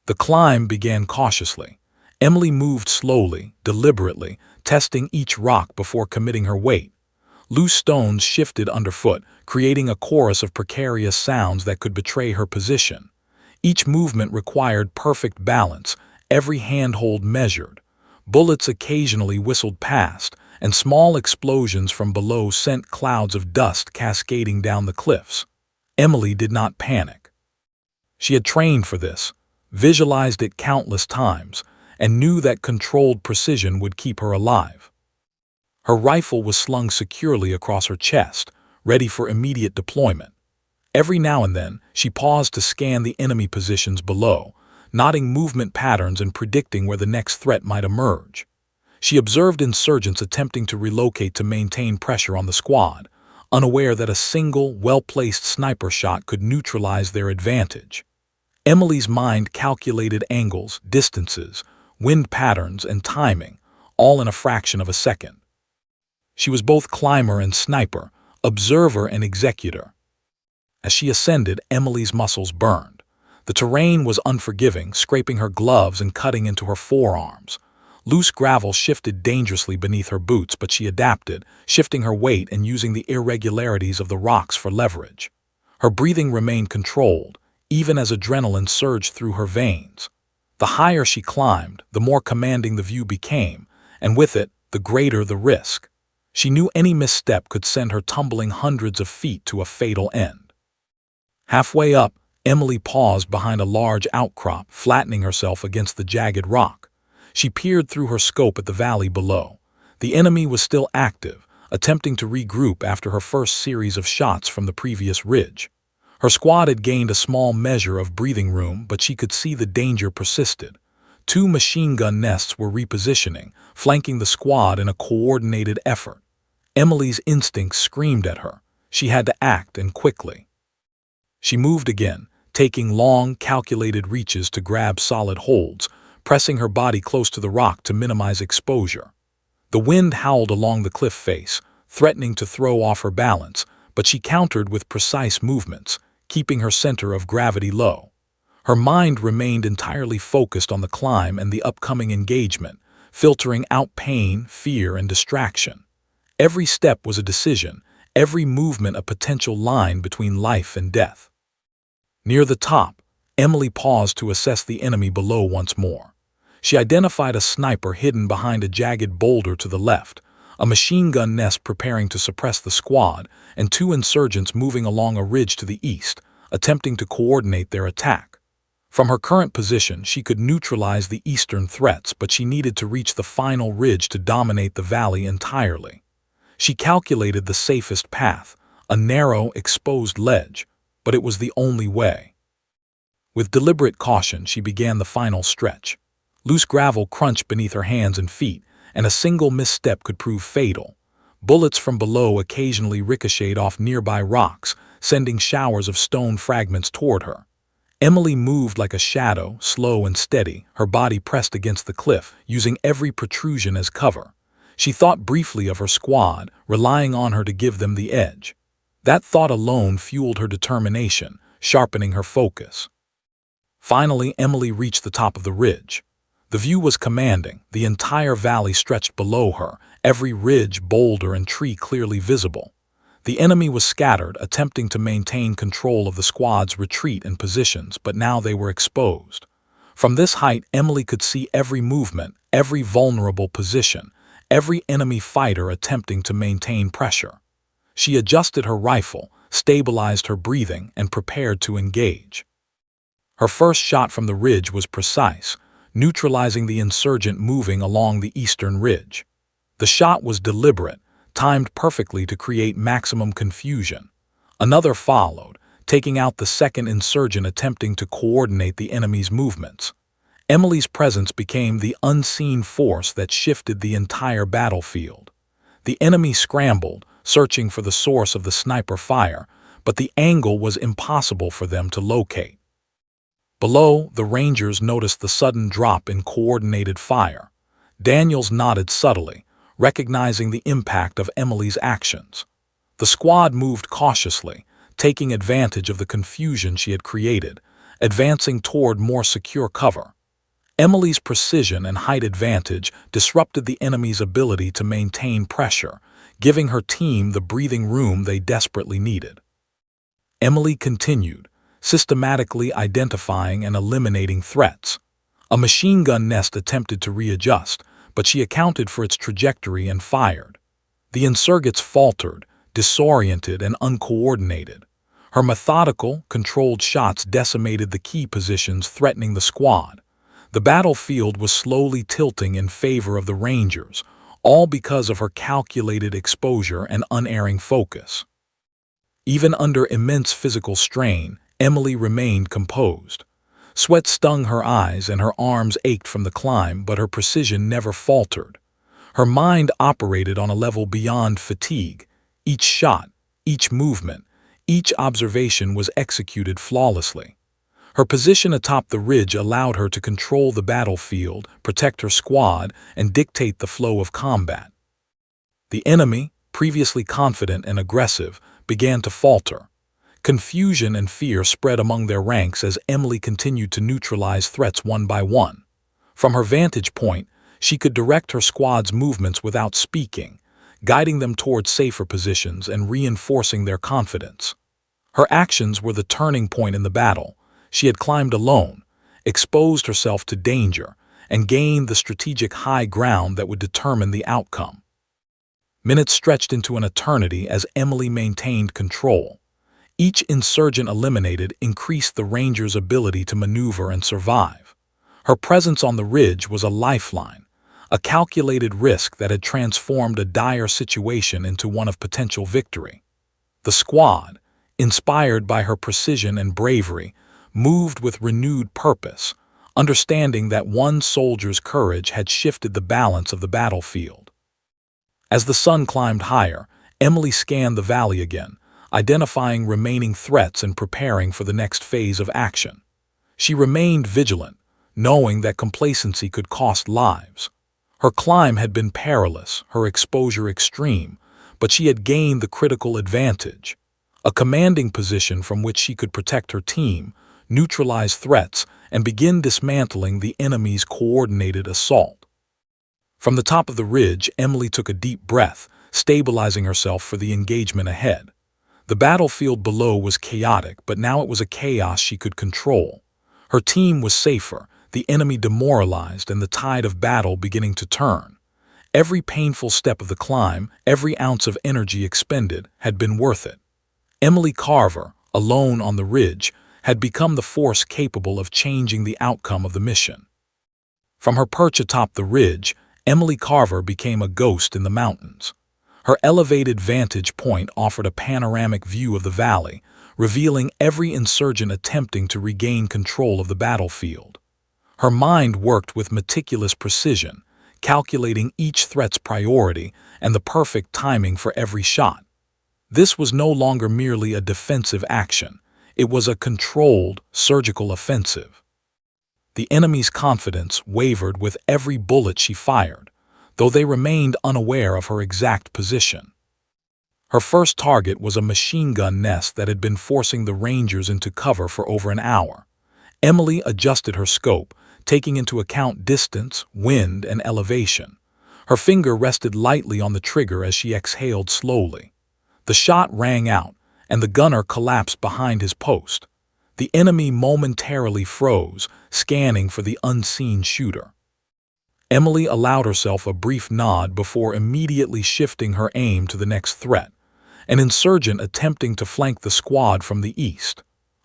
The climb began cautiously. Emily moved slowly, deliberately, testing each rock before committing her weight. Loose stones shifted underfoot, creating a chorus of precarious sounds that could betray her position. Each movement required perfect balance, every handhold measured. Bullets occasionally whistled past, and small explosions from below sent clouds of dust cascading down the cliffs. Emily did not panic. She had trained for this, visualized it countless times, and knew that controlled precision would keep her alive. Her rifle was slung securely across her chest, ready for immediate deployment. Every now and then, she paused to scan the enemy positions below, noting movement patterns and predicting where the next threat might emerge. She observed insurgents attempting to relocate to maintain pressure on the squad, unaware that a single, well-placed sniper shot could neutralize their advantage. Emily's mind calculated angles, distances, wind patterns, and timing, all in a fraction of a second. She was both climber and sniper, observer and executor. As she ascended, Emily's muscles burned. The terrain was unforgiving, scraping her gloves and cutting into her forearms. Loose gravel shifted dangerously beneath her boots, but she adapted, shifting her weight and using the irregularities of the rocks for leverage. Her breathing remained controlled, even as adrenaline surged through her veins. The higher she climbed, the more commanding the view became, and with it, the greater the risk. She knew any misstep could send her tumbling hundreds of feet to a fatal end. Halfway up, Emily paused behind a large outcrop, flattening herself against the jagged rock. She peered through her scope at the valley below. The enemy was still active, attempting to regroup after her first series of shots from the previous ridge. Her squad had gained a small measure of breathing room, but she could see the danger persisted. 2 machine gun nests were repositioning, flanking the squad in a coordinated effort. Emily's instincts screamed at her. She had to act, and quickly. She moved again, taking long, calculated reaches to grab solid holds, pressing her body close to the rock to minimize exposure. The wind howled along the cliff face, threatening to throw off her balance, but she countered with precise movements, keeping her center of gravity low. Her mind remained entirely focused on the climb and the upcoming engagement, filtering out pain, fear, and distraction. Every step was a decision, every movement a potential line between life and death. Near the top, Emily paused to assess the enemy below once more. She identified a sniper hidden behind a jagged boulder to the left, a machine gun nest preparing to suppress the squad, and 2 insurgents moving along a ridge to the east, attempting to coordinate their attack. From her current position, she could neutralize the eastern threats, but she needed to reach the final ridge to dominate the valley entirely. She calculated the safest path, a narrow, exposed ledge, but it was the only way. With deliberate caution, she began the final stretch. Loose gravel crunched beneath her hands and feet, and a single misstep could prove fatal. Bullets from below occasionally ricocheted off nearby rocks, sending showers of stone fragments toward her. Emily moved like a shadow, slow and steady, her body pressed against the cliff, using every protrusion as cover. She thought briefly of her squad, relying on her to give them the edge. That thought alone fueled her determination, sharpening her focus. Finally, Emily reached the top of the ridge. The view was commanding, the entire valley stretched below her, every ridge, boulder, and tree clearly visible. The enemy was scattered, attempting to maintain control of the squad's retreat and positions, but now they were exposed. From this height, Emily could see every movement, every vulnerable position, every enemy fighter attempting to maintain pressure. She adjusted her rifle, stabilized her breathing, and prepared to engage. Her first shot from the ridge was precise, neutralizing the insurgent moving along the eastern ridge. The shot was deliberate, timed perfectly to create maximum confusion. Another followed, taking out the second insurgent attempting to coordinate the enemy's movements. Emily's presence became the unseen force that shifted the entire battlefield. The enemy scrambled, searching for the source of the sniper fire, but the angle was impossible for them to locate. Below, the Rangers noticed the sudden drop in coordinated fire. Daniels nodded subtly, recognizing the impact of Emily's actions. The squad moved cautiously, taking advantage of the confusion she had created, advancing toward more secure cover. Emily's precision and height advantage disrupted the enemy's ability to maintain pressure, giving her team the breathing room they desperately needed. Emily continued, systematically identifying and eliminating threats. A machine gun nest attempted to readjust, but she accounted for its trajectory and fired. The insurgents faltered, disoriented and uncoordinated. Her methodical, controlled shots decimated the key positions threatening the squad. The battlefield was slowly tilting in favor of the Rangers, all because of her calculated exposure and unerring focus. Even under immense physical strain, Emily remained composed. Sweat stung her eyes and her arms ached from the climb, but her precision never faltered. Her mind operated on a level beyond fatigue. Each shot, each movement, each observation was executed flawlessly. Her position atop the ridge allowed her to control the battlefield, protect her squad, and dictate the flow of combat. The enemy, previously confident and aggressive, began to falter. Confusion and fear spread among their ranks as Emily continued to neutralize threats one by one. From her vantage point, she could direct her squad's movements without speaking, guiding them toward safer positions and reinforcing their confidence. Her actions were the turning point in the battle. She had climbed alone, exposed herself to danger, and gained the strategic high ground that would determine the outcome. Minutes stretched into an eternity as Emily maintained control. Each insurgent eliminated increased the Rangers' ability to maneuver and survive. Her presence on the ridge was a lifeline, a calculated risk that had transformed a dire situation into one of potential victory. The squad, inspired by her precision and bravery, moved with renewed purpose, understanding that one soldier's courage had shifted the balance of the battlefield. As the sun climbed higher, Emily scanned the valley again, identifying remaining threats and preparing for the next phase of action. She remained vigilant, knowing that complacency could cost lives. Her climb had been perilous, her exposure extreme, but she had gained the critical advantage, a commanding position from which she could protect her team, neutralize threats, and begin dismantling the enemy's coordinated assault. From the top of the ridge, Emily took a deep breath, stabilizing herself for the engagement ahead. The battlefield below was chaotic, but now it was a chaos she could control. Her team was safer, the enemy demoralized, and the tide of battle beginning to turn. Every painful step of the climb, every ounce of energy expended, had been worth it. Emily Carver, alone on the ridge, had become the force capable of changing the outcome of the mission. From her perch atop the ridge, Emily Carver became a ghost in the mountains. Her elevated vantage point offered a panoramic view of the valley, revealing every insurgent attempting to regain control of the battlefield. Her mind worked with meticulous precision, calculating each threat's priority and the perfect timing for every shot. This was no longer merely a defensive action. It was a controlled, surgical offensive. The enemy's confidence wavered with every bullet she fired, though they remained unaware of her exact position. Her first target was a machine gun nest that had been forcing the Rangers into cover for over an hour. Emily adjusted her scope, taking into account distance, wind, and elevation. Her finger rested lightly on the trigger as she exhaled slowly. The shot rang out, and the gunner collapsed behind his post. The enemy momentarily froze, scanning for the unseen shooter. Emily allowed herself a brief nod before immediately shifting her aim to the next threat, an insurgent attempting to flank the squad from the east.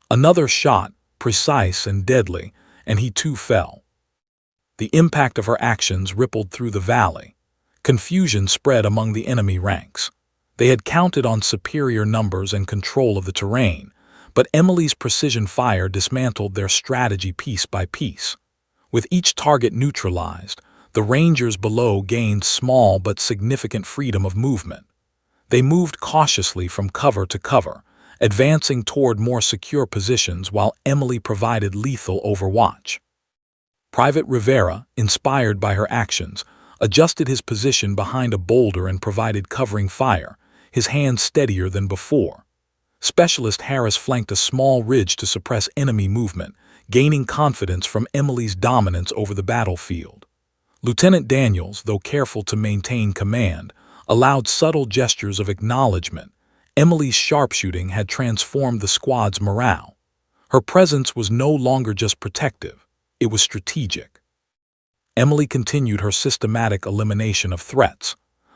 Another shot, precise and deadly, and he too fell. The impact of her actions rippled through the valley. Confusion spread among the enemy ranks. They had counted on superior numbers and control of the terrain, but Emily's precision fire dismantled their strategy piece by piece. With each target neutralized, the Rangers below gained small but significant freedom of movement. They moved cautiously from cover to cover, advancing toward more secure positions while Emily provided lethal overwatch. Private Rivera, inspired by her actions, adjusted his position behind a boulder and provided covering fire, his hands steadier than before. Specialist Harris flanked a small ridge to suppress enemy movement, gaining confidence from Emily's dominance over the battlefield. Lieutenant Daniels, though careful to maintain command, allowed subtle gestures of acknowledgement. Emily's sharpshooting had transformed the squad's morale. Her presence was no longer just protective, it was strategic. Emily continued her systematic elimination of threats.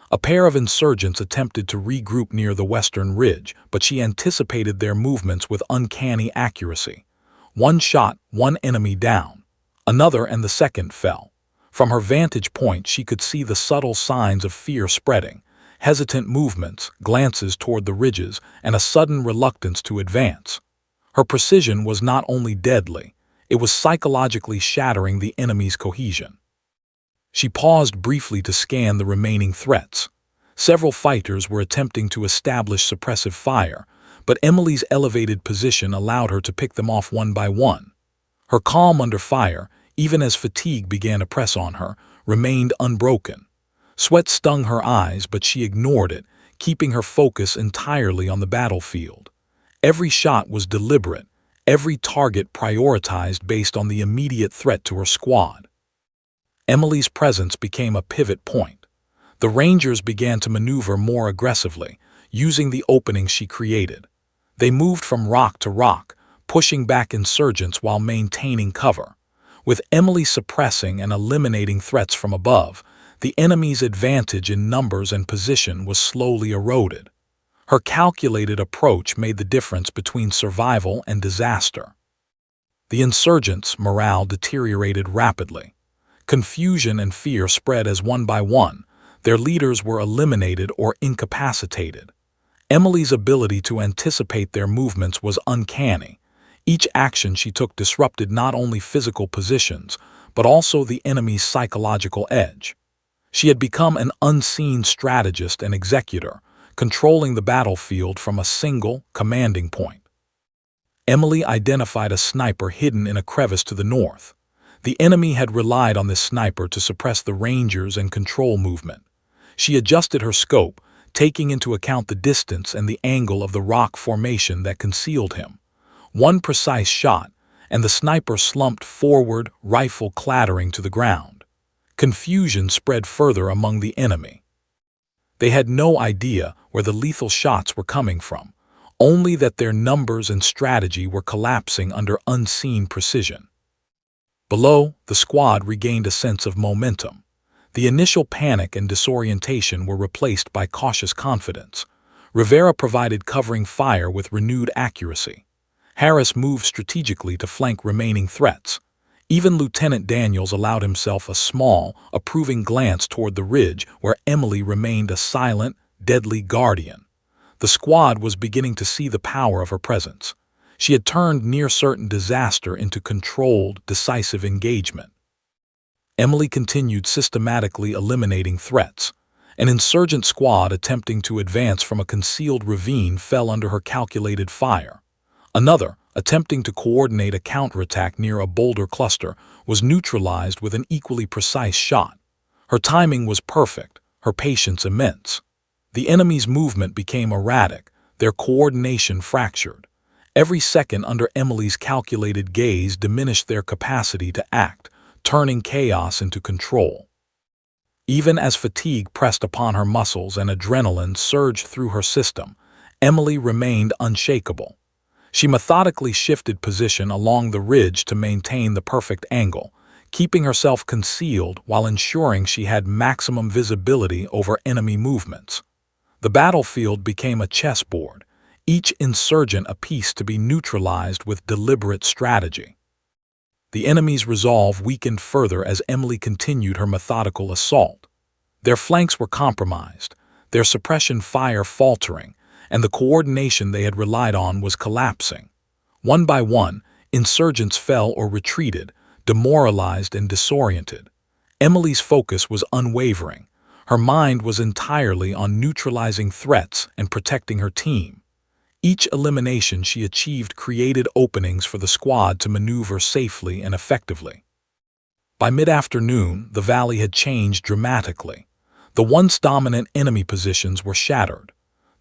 A pair of insurgents attempted to regroup near the western ridge, but she anticipated their movements with uncanny accuracy. One shot, one enemy down. Another and the second fell. From her vantage point, she could see the subtle signs of fear spreading, hesitant movements, glances toward the ridges, and a sudden reluctance to advance. Her precision was not only deadly, it was psychologically shattering the enemy's cohesion. She paused briefly to scan the remaining threats. Several fighters were attempting to establish suppressive fire, but Emily's elevated position allowed her to pick them off one by one. Her calm under fire, even as fatigue began to press on her, remained unbroken. Sweat stung her eyes, but she ignored it, keeping her focus entirely on the battlefield. Every shot was deliberate, every target prioritized based on the immediate threat to her squad. Emily's presence became a pivot point. The Rangers began to maneuver more aggressively, using the openings she created. They moved from rock to rock, pushing back insurgents while maintaining cover. With Emily suppressing and eliminating threats from above, the enemy's advantage in numbers and position was slowly eroded. Her calculated approach made the difference between survival and disaster. The insurgents' morale deteriorated rapidly. Confusion and fear spread as one by one, their leaders were eliminated or incapacitated. Emily's ability to anticipate their movements was uncanny. Each action she took disrupted not only physical positions, but also the enemy's psychological edge. She had become an unseen strategist and executor, controlling the battlefield from a single, commanding point. Emily identified a sniper hidden in a crevice to the north. The enemy had relied on this sniper to suppress the Rangers and control movement. She adjusted her scope, taking into account the distance and the angle of the rock formation that concealed him. One precise shot, and the sniper slumped forward, rifle clattering to the ground. Confusion spread further among the enemy. They had no idea where the lethal shots were coming from, only that their numbers and strategy were collapsing under unseen precision. Below, the squad regained a sense of momentum. The initial panic and disorientation were replaced by cautious confidence. Rivera provided covering fire with renewed accuracy. Harris moved strategically to flank remaining threats. Even Lieutenant Daniels allowed himself a small, approving glance toward the ridge where Emily remained a silent, deadly guardian. The squad was beginning to see the power of her presence. She had turned near-certain disaster into controlled, decisive engagement. Emily continued systematically eliminating threats. An insurgent squad attempting to advance from a concealed ravine fell under her calculated fire. Another, attempting to coordinate a counterattack near a boulder cluster, was neutralized with an equally precise shot. Her timing was perfect, her patience immense. The enemy's movement became erratic, their coordination fractured. Every second under Emily's calculated gaze diminished their capacity to act, turning chaos into control. Even as fatigue pressed upon her muscles and adrenaline surged through her system, Emily remained unshakable. She methodically shifted position along the ridge to maintain the perfect angle, keeping herself concealed while ensuring she had maximum visibility over enemy movements. The battlefield became a chessboard, each insurgent a piece to be neutralized with deliberate strategy. The enemy's resolve weakened further as Emily continued her methodical assault. Their flanks were compromised, their suppression fire faltering, and the coordination they had relied on was collapsing. One by one, insurgents fell or retreated, demoralized and disoriented. Emily's focus was unwavering. Her mind was entirely on neutralizing threats and protecting her team. Each elimination she achieved created openings for the squad to maneuver safely and effectively. By mid-afternoon, the valley had changed dramatically. The once dominant enemy positions were shattered.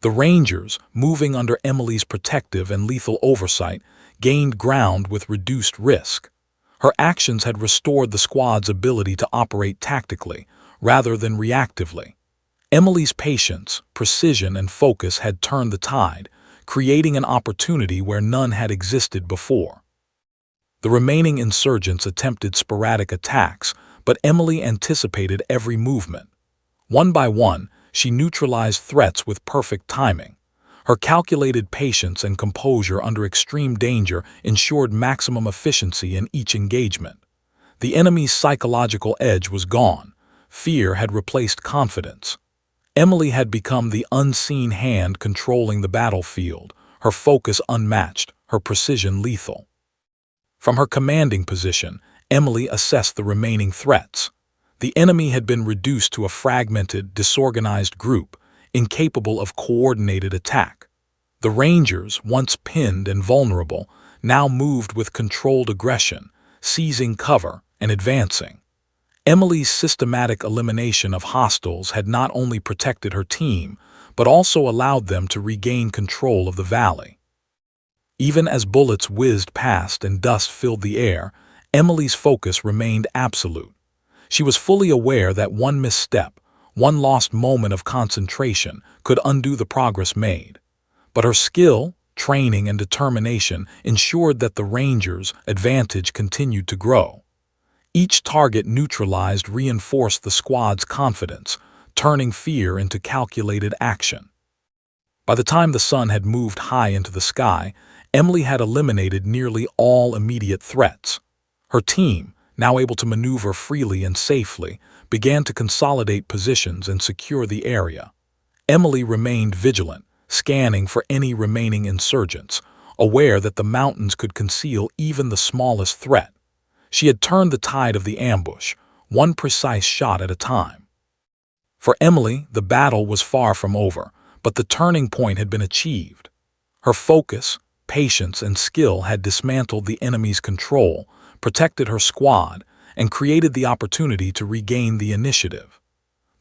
The Rangers, moving under Emily's protective and lethal oversight, gained ground with reduced risk. Her actions had restored the squad's ability to operate tactically, rather than reactively. Emily's patience, precision, and focus had turned the tide, creating an opportunity where none had existed before. The remaining insurgents attempted sporadic attacks, but Emily anticipated every movement. One by one, she neutralized threats with perfect timing. Her calculated patience and composure under extreme danger ensured maximum efficiency in each engagement. The enemy's psychological edge was gone. Fear had replaced confidence. Emily had become the unseen hand controlling the battlefield, her focus unmatched, her precision lethal. From her commanding position, Emily assessed the remaining threats. The enemy had been reduced to a fragmented, disorganized group, incapable of coordinated attack. The Rangers, once pinned and vulnerable, now moved with controlled aggression, seizing cover and advancing. Emily's systematic elimination of hostiles had not only protected her team, but also allowed them to regain control of the valley. Even as bullets whizzed past and dust filled the air, Emily's focus remained absolute. She was fully aware that one misstep, one lost moment of concentration, could undo the progress made. But her skill, training, and determination ensured that the Rangers' advantage continued to grow. Each target neutralized reinforced the squad's confidence, turning fear into calculated action. By the time the sun had moved high into the sky, Emily had eliminated nearly all immediate threats. Her team, now able to maneuver freely and safely, began to consolidate positions and secure the area. Emily remained vigilant, scanning for any remaining insurgents, aware that the mountains could conceal even the smallest threat. She had turned the tide of the ambush, one precise shot at a time. For Emily, the battle was far from over, but the turning point had been achieved. Her focus, patience, and skill had dismantled the enemy's control, protected her squad, and created the opportunity to regain the initiative.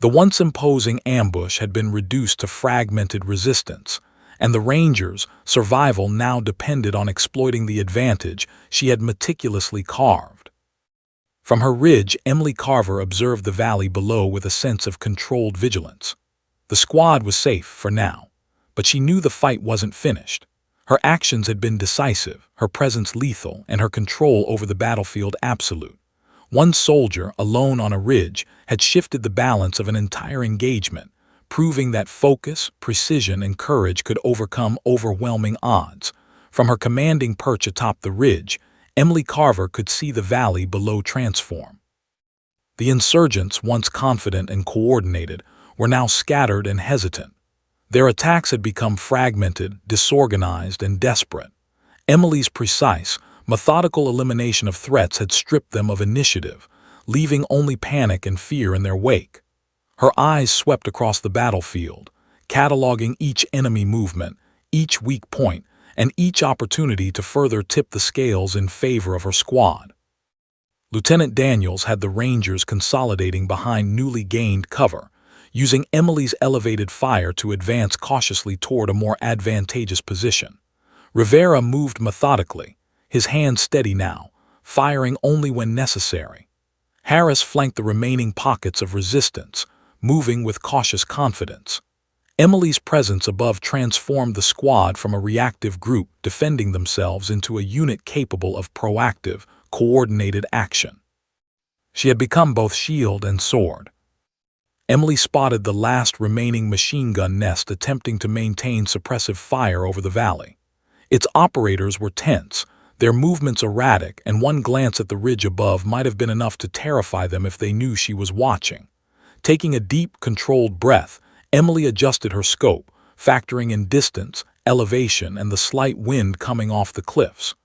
The once imposing ambush had been reduced to fragmented resistance, and the Rangers' survival now depended on exploiting the advantage she had meticulously carved. From her ridge, Emily Carver observed the valley below with a sense of controlled vigilance. The squad was safe for now, but she knew the fight wasn't finished. Her actions had been decisive, her presence lethal, and her control over the battlefield absolute. One soldier, alone on a ridge, had shifted the balance of an entire engagement, proving that focus, precision, and courage could overcome overwhelming odds. From her commanding perch atop the ridge, Emily Carver could see the valley below transform. The insurgents, once confident and coordinated, were now scattered and hesitant. Their attacks had become fragmented, disorganized, and desperate. Emily's precise, methodical elimination of threats had stripped them of initiative, leaving only panic and fear in their wake. Her eyes swept across the battlefield, cataloging each enemy movement, each weak point, and each opportunity to further tip the scales in favor of her squad. Lieutenant Daniels had the Rangers consolidating behind newly gained cover, using Emily's elevated fire to advance cautiously toward a more advantageous position. Rivera moved methodically, his hands steady now, firing only when necessary. Harris flanked the remaining pockets of resistance, moving with cautious confidence. Emily's presence above transformed the squad from a reactive group defending themselves into a unit capable of proactive, coordinated action. She had become both shield and sword. Emily spotted the last remaining machine gun nest attempting to maintain suppressive fire over the valley. Its operators were tense, their movements erratic, and one glance at the ridge above might have been enough to terrify them if they knew she was watching. Taking a deep, controlled breath, Emily adjusted her scope, factoring in distance, elevation, and the slight wind coming off the cliffs.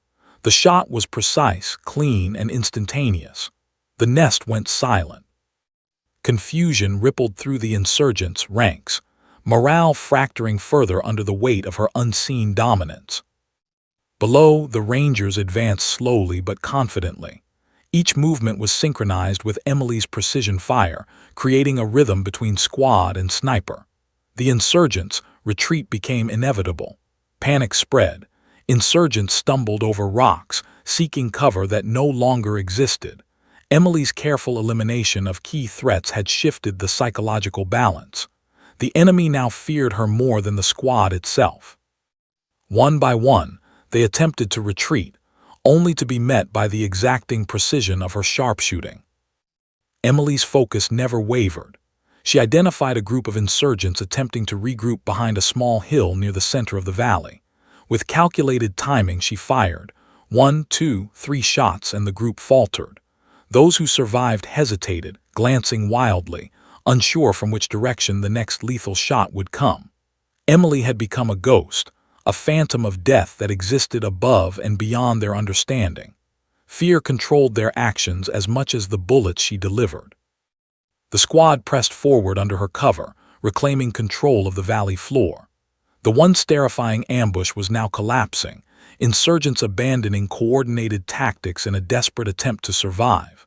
The shot was precise, clean, and instantaneous. The nest went silent. Confusion rippled through the insurgents' ranks, morale fracturing further under the weight of her unseen dominance. Below, the Rangers advanced slowly but confidently. Each movement was synchronized with Emily's precision fire, creating a rhythm between squad and sniper. The insurgents' retreat became inevitable. Panic spread. Insurgents stumbled over rocks, seeking cover that no longer existed. Emily's careful elimination of key threats had shifted the psychological balance. The enemy now feared her more than the squad itself. One by one, they attempted to retreat, only to be met by the exacting precision of her sharpshooting. Emily's focus never wavered. She identified a group of insurgents attempting to regroup behind a small hill near the center of the valley. With calculated timing, she fired 1, 2, 3 shots, and the group faltered. Those who survived hesitated, glancing wildly, unsure from which direction the next lethal shot would come. Emily had become a ghost, a phantom of death that existed above and beyond their understanding. Fear controlled their actions as much as the bullets she delivered. The squad pressed forward under her cover, reclaiming control of the valley floor. The once terrifying ambush was now collapsing, insurgents abandoning coordinated tactics in a desperate attempt to survive.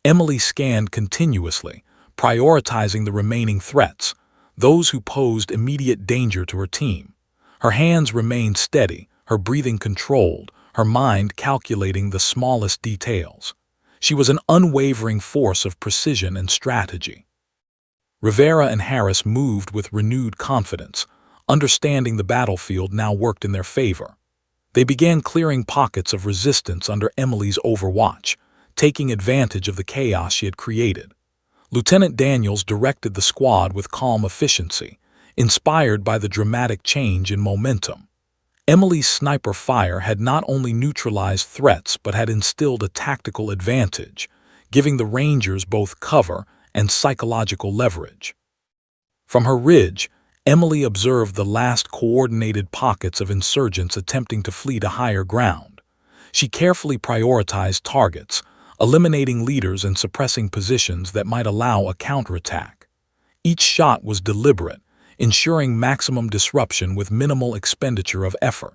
Emily scanned continuously, prioritizing the remaining threats, those who posed immediate danger to her team. Her hands remained steady, her breathing controlled, her mind calculating the smallest details. She was an unwavering force of precision and strategy. Rivera and Harris moved with renewed confidence, understanding the battlefield now worked in their favor. They began clearing pockets of resistance under Emily's overwatch, taking advantage of the chaos she had created. Lieutenant Daniels directed the squad with calm efficiency, inspired by the dramatic change in momentum. Emily's sniper fire had not only neutralized threats but had instilled a tactical advantage, giving the Rangers both cover and psychological leverage. From her ridge, Emily observed the last coordinated pockets of insurgents attempting to flee to higher ground. She carefully prioritized targets, eliminating leaders and suppressing positions that might allow a counterattack. Each shot was deliberate, ensuring maximum disruption with minimal expenditure of effort.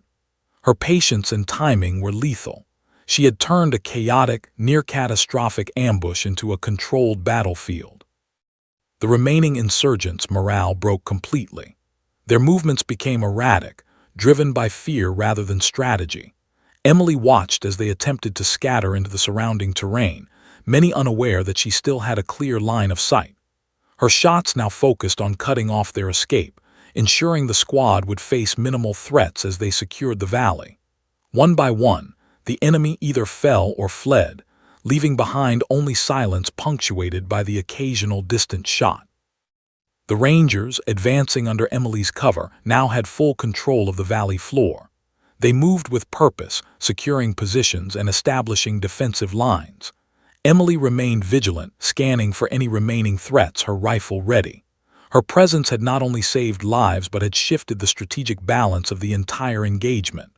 Her patience and timing were lethal. She had turned a chaotic, near-catastrophic ambush into a controlled battlefield. The remaining insurgents' morale broke completely. Their movements became erratic, driven by fear rather than strategy. Emily watched as they attempted to scatter into the surrounding terrain, many unaware that she still had a clear line of sight. Her shots now focused on cutting off their escape, ensuring the squad would face minimal threats as they secured the valley. One by one, the enemy either fell or fled, leaving behind only silence punctuated by the occasional distant shot. The Rangers, advancing under Emily's cover, now had full control of the valley floor. They moved with purpose, securing positions and establishing defensive lines. Emily remained vigilant, scanning for any remaining threats, her rifle ready. Her presence had not only saved lives but had shifted the strategic balance of the entire engagement.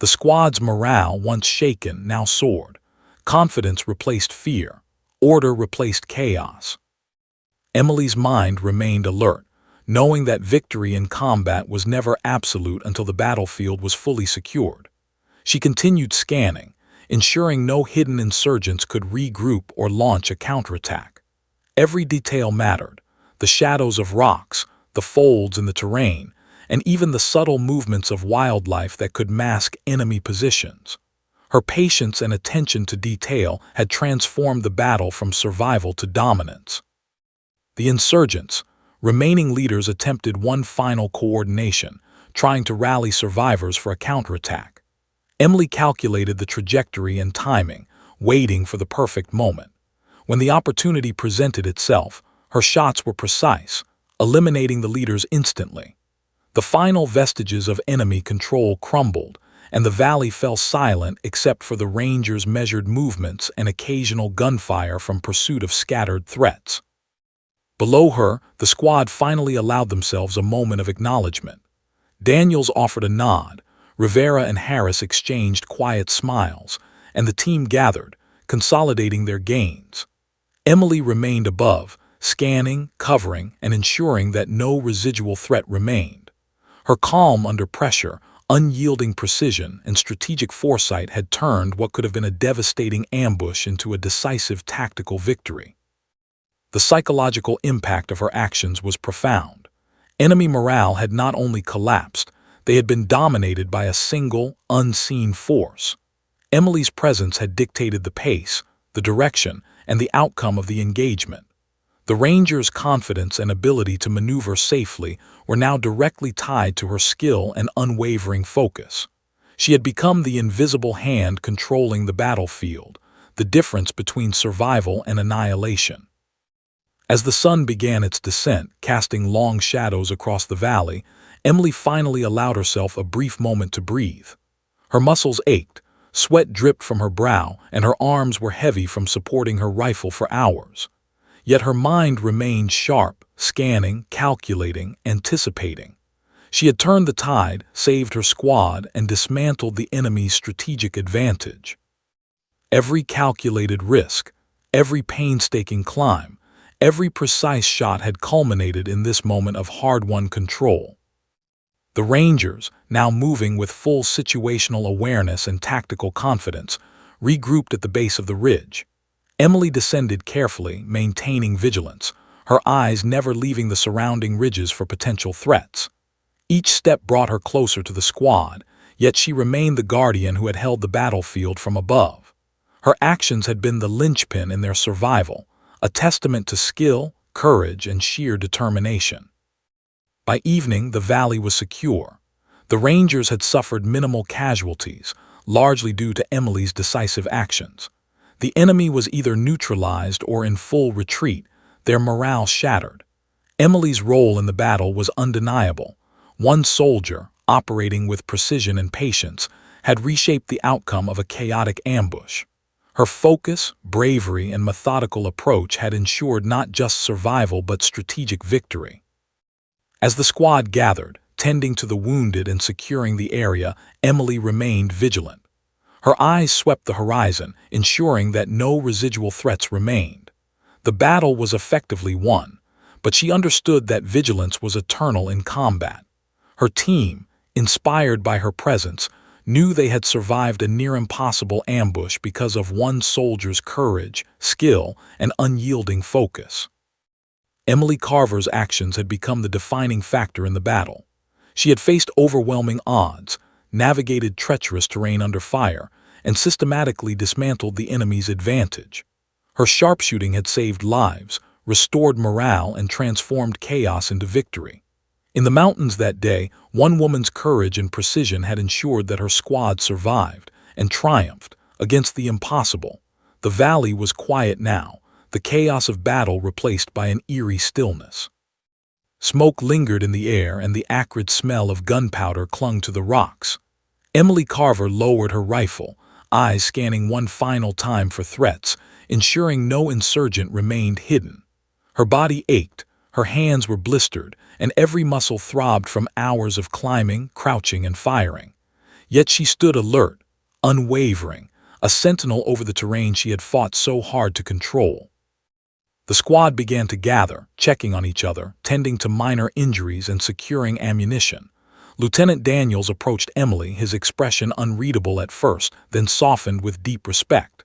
The squad's morale, once shaken, now soared. Confidence replaced fear. Order replaced chaos. Emily's mind remained alert, knowing that victory in combat was never absolute until the battlefield was fully secured. She continued scanning, ensuring no hidden insurgents could regroup or launch a counterattack. Every detail mattered: the shadows of rocks, the folds in the terrain, and even the subtle movements of wildlife that could mask enemy positions. Her patience and attention to detail had transformed the battle from survival to dominance. The insurgents, remaining leaders, attempted one final coordination, trying to rally survivors for a counterattack. Emily calculated the trajectory and timing, waiting for the perfect moment. When the opportunity presented itself, her shots were precise, eliminating the leaders instantly. The final vestiges of enemy control crumbled, and the valley fell silent except for the Rangers' measured movements and occasional gunfire from pursuit of scattered threats. Below her, the squad finally allowed themselves a moment of acknowledgement. Daniels offered a nod, Rivera and Harris exchanged quiet smiles, and the team gathered, consolidating their gains. Emily remained above, scanning, covering, and ensuring that no residual threat remained. Her calm under pressure, Unyielding precision and strategic foresight had turned what could have been a devastating ambush into a decisive tactical victory. The psychological impact of her actions was profound. Enemy morale had not only collapsed, they had been dominated by a single, unseen force. Emily's presence had dictated the pace, the direction, and the outcome of the engagement. The Ranger's confidence and ability to maneuver safely were now directly tied to her skill and unwavering focus. She had become the invisible hand controlling the battlefield, the difference between survival and annihilation. As the sun began its descent, casting long shadows across the valley, Emily finally allowed herself a brief moment to breathe. Her muscles ached, sweat dripped from her brow, and her arms were heavy from supporting her rifle for hours. Yet her mind remained sharp, scanning, calculating, anticipating. She had turned the tide, saved her squad, and dismantled the enemy's strategic advantage. Every calculated risk, every painstaking climb, every precise shot had culminated in this moment of hard-won control. The Rangers, now moving with full situational awareness and tactical confidence, regrouped at the base of the ridge. Emily descended carefully, maintaining vigilance, her eyes never leaving the surrounding ridges for potential threats. Each step brought her closer to the squad, yet she remained the guardian who had held the battlefield from above. Her actions had been the linchpin in their survival, a testament to skill, courage, and sheer determination. By evening, the valley was secure. The Rangers had suffered minimal casualties, largely due to Emily's decisive actions. The enemy was either neutralized or in full retreat, their morale shattered. Emily's role in the battle was undeniable. One soldier, operating with precision and patience, had reshaped the outcome of a chaotic ambush. Her focus, bravery, and methodical approach had ensured not just survival but strategic victory. As the squad gathered, tending to the wounded and securing the area, Emily remained vigilant. Her eyes swept the horizon, ensuring that no residual threats remained. The battle was effectively won, but she understood that vigilance was eternal in combat. Her team, inspired by her presence, knew they had survived a near-impossible ambush because of one soldier's courage, skill, and unyielding focus. Emily Carver's actions had become the defining factor in the battle. She had faced overwhelming odds, navigated treacherous terrain under fire, and systematically dismantled the enemy's advantage. Her sharpshooting had saved lives, restored morale, and transformed chaos into victory. In the mountains that day, one woman's courage and precision had ensured that her squad survived and triumphed against the impossible. The valley was quiet now, the chaos of battle replaced by an eerie stillness. Smoke lingered in the air and the acrid smell of gunpowder clung to the rocks. Emily Carver lowered her rifle, eyes scanning one final time for threats, ensuring no insurgent remained hidden. Her body ached, her hands were blistered, and every muscle throbbed from hours of climbing, crouching, and firing. Yet she stood alert, unwavering, a sentinel over the terrain she had fought so hard to control. The squad began to gather, checking on each other, tending to minor injuries and securing ammunition. Lieutenant Daniels approached Emily, his expression unreadable at first, then softened with deep respect.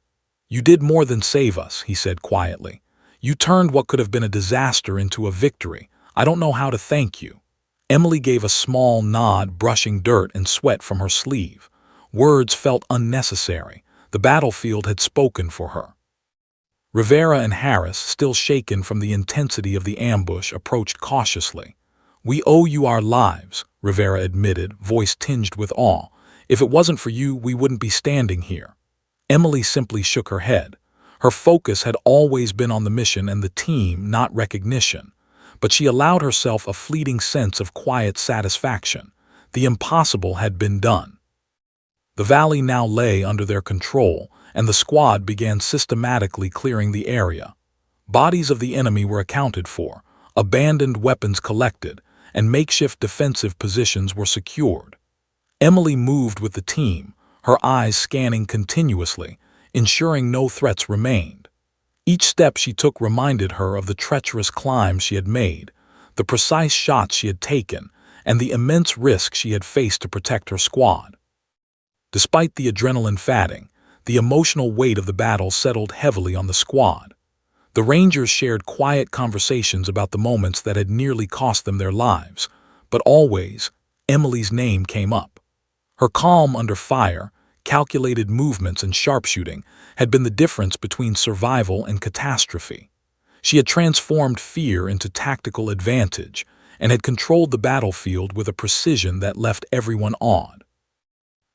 "You did more than save us," he said quietly. "You turned what could have been a disaster into a victory. I don't know how to thank you." Emily gave a small nod, brushing dirt and sweat from her sleeve. Words felt unnecessary. The battlefield had spoken for her. Rivera and Harris, still shaken from the intensity of the ambush, approached cautiously. "We owe you our lives," Rivera admitted, voice tinged with awe. "If it wasn't for you, we wouldn't be standing here." Emily simply shook her head. Her focus had always been on the mission and the team, not recognition. But she allowed herself a fleeting sense of quiet satisfaction. The impossible had been done. The valley now lay under their control, and the squad began systematically clearing the area. Bodies of the enemy were accounted for, abandoned weapons collected, and makeshift defensive positions were secured. Emily moved with the team, her eyes scanning continuously, ensuring no threats remained. Each step she took reminded her of the treacherous climbs she had made, the precise shots she had taken, and the immense risk she had faced to protect her squad. Despite the adrenaline fatting, the emotional weight of the battle settled heavily on the squad. The Rangers shared quiet conversations about the moments that had nearly cost them their lives, but always, Emily's name came up. Her calm under fire, calculated movements and sharpshooting had been the difference between survival and catastrophe. She had transformed fear into tactical advantage and had controlled the battlefield with a precision that left everyone awed.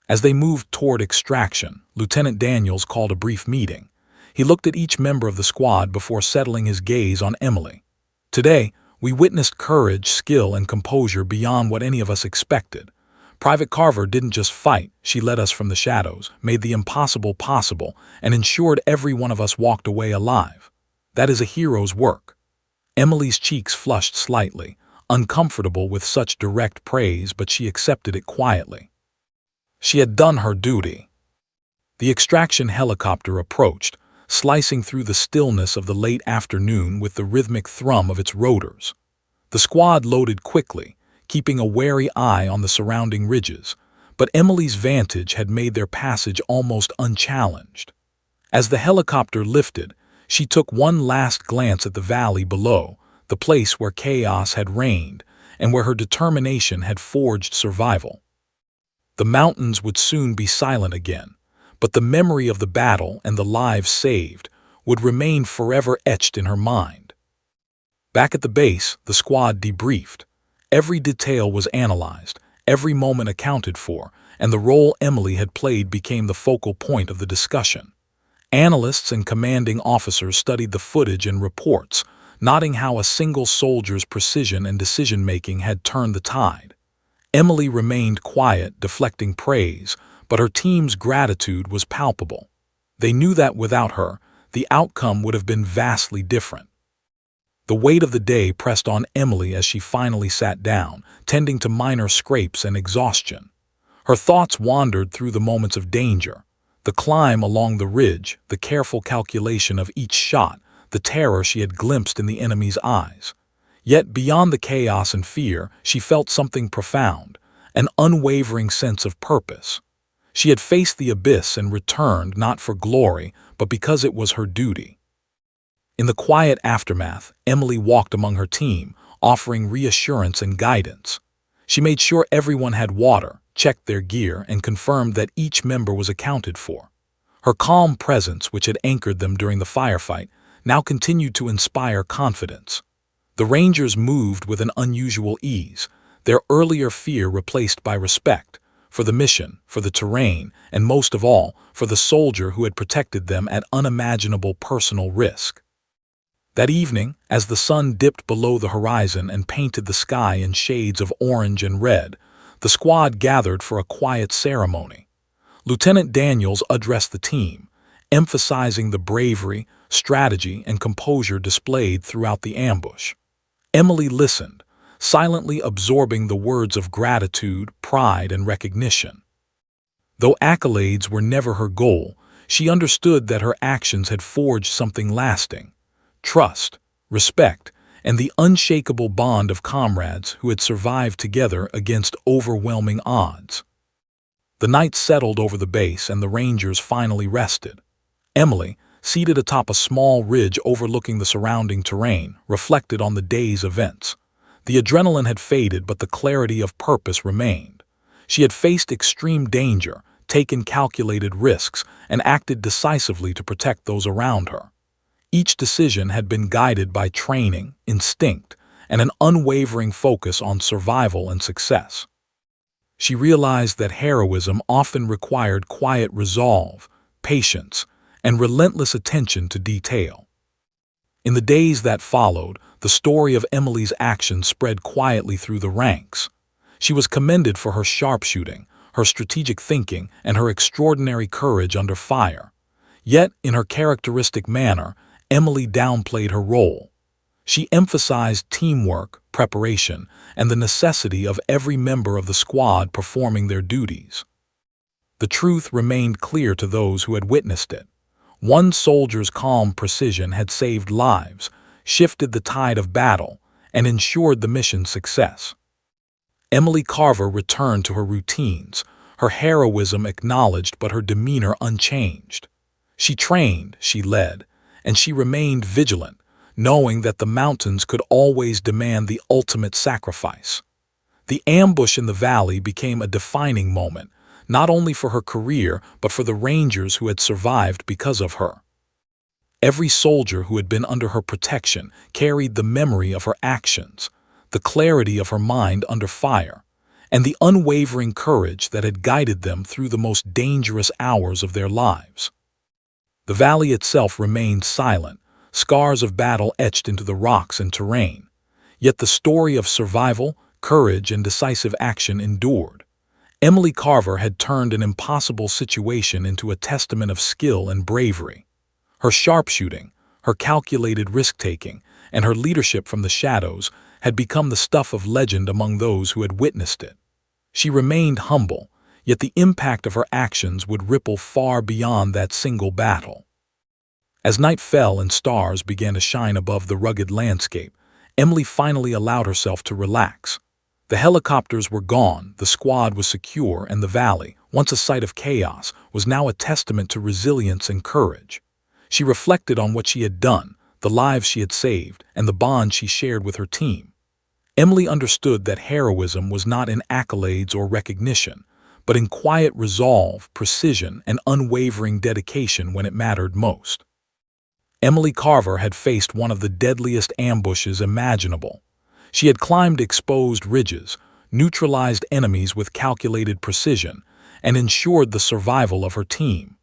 As they moved toward extraction, Lieutenant Daniels called a brief meeting. He looked at each member of the squad before settling his gaze on Emily. Today, we witnessed courage, skill, and composure beyond what any of us expected. Private Carver didn't just fight, she led us from the shadows, made the impossible possible, and ensured every one of us walked away alive. That is a hero's work. Emily's cheeks flushed slightly, uncomfortable with such direct praise, but she accepted it quietly. She had done her duty. The extraction helicopter approached, slicing through the stillness of the late afternoon with the rhythmic thrum of its rotors. The squad loaded quickly, keeping a wary eye on the surrounding ridges, but Emily's vantage had made their passage almost unchallenged. As the helicopter lifted, she took one last glance at the valley below, the place where chaos had reigned and where her determination had forged survival. The mountains would soon be silent again, but the memory of the battle and the lives saved would remain forever etched in her mind. Back at the base, the squad debriefed. Every detail was analyzed, every moment accounted for, and the role Emily had played became the focal point of the discussion. Analysts and commanding officers studied the footage and reports, noting how a single soldier's precision and decision-making had turned the tide. Emily remained quiet, deflecting praise, but her team's gratitude was palpable. They knew that without her, the outcome would have been vastly different. The weight of the day pressed on Emily as she finally sat down, tending to minor scrapes and exhaustion. Her thoughts wandered through the moments of danger, the climb along the ridge, the careful calculation of each shot, the terror she had glimpsed in the enemy's eyes. Yet beyond the chaos and fear, she felt something profound, an unwavering sense of purpose. She had faced the abyss and returned not for glory, but because it was her duty. In the quiet aftermath, Emily walked among her team, offering reassurance and guidance. She made sure everyone had water, checked their gear, and confirmed that each member was accounted for. Her calm presence, which had anchored them during the firefight, now continued to inspire confidence. The Rangers moved with an unusual ease, their earlier fear replaced by respect, for the mission, for the terrain, and most of all, for the soldier who had protected them at unimaginable personal risk. That evening, as the sun dipped below the horizon and painted the sky in shades of orange and red, the squad gathered for a quiet ceremony. Lieutenant Daniels addressed the team, emphasizing the bravery, strategy, and composure displayed throughout the ambush. Emily listened, silently absorbing the words of gratitude, pride, and recognition. Though accolades were never her goal, she understood that her actions had forged something lasting: trust, respect, and the unshakable bond of comrades who had survived together against overwhelming odds. The night settled over the base and the Rangers finally rested. Emily, seated atop a small ridge overlooking the surrounding terrain, reflected on the day's events. The adrenaline had faded, but the clarity of purpose remained. She had faced extreme danger, taken calculated risks, and acted decisively to protect those around her. Each decision had been guided by training, instinct, and an unwavering focus on survival and success. She realized that heroism often required quiet resolve, patience, and relentless attention to detail. In the days that followed, the story of Emily's actions spread quietly through the ranks. She was commended for her sharpshooting, her strategic thinking, and her extraordinary courage under fire. Yet, in her characteristic manner, Emily downplayed her role. She emphasized teamwork, preparation, and the necessity of every member of the squad performing their duties. The truth remained clear to those who had witnessed it. One soldier's calm precision had saved lives, shifted the tide of battle, and ensured the mission's success. Emily Carver returned to her routines, her heroism acknowledged but her demeanor unchanged. She trained, she led, and she remained vigilant, knowing that the mountains could always demand the ultimate sacrifice. The ambush in the valley became a defining moment, not only for her career but for the Rangers who had survived because of her. Every soldier who had been under her protection carried the memory of her actions, the clarity of her mind under fire, and the unwavering courage that had guided them through the most dangerous hours of their lives. The valley itself remained silent, scars of battle etched into the rocks and terrain. Yet the story of survival, courage, and decisive action endured. Emily Carver had turned an impossible situation into a testament of skill and bravery. Her sharpshooting, her calculated risk-taking, and her leadership from the shadows had become the stuff of legend among those who had witnessed it. She remained humble, yet the impact of her actions would ripple far beyond that single battle. As night fell and stars began to shine above the rugged landscape, Emily finally allowed herself to relax. The helicopters were gone, the squad was secure, and the valley, once a site of chaos, was now a testament to resilience and courage. She reflected on what she had done, the lives she had saved, and the bond she shared with her team. Emily understood that heroism was not in accolades or recognition, but in quiet resolve, precision, and unwavering dedication when it mattered most. Emily Carver had faced one of the deadliest ambushes imaginable. She had climbed exposed ridges, neutralized enemies with calculated precision, and ensured the survival of her team.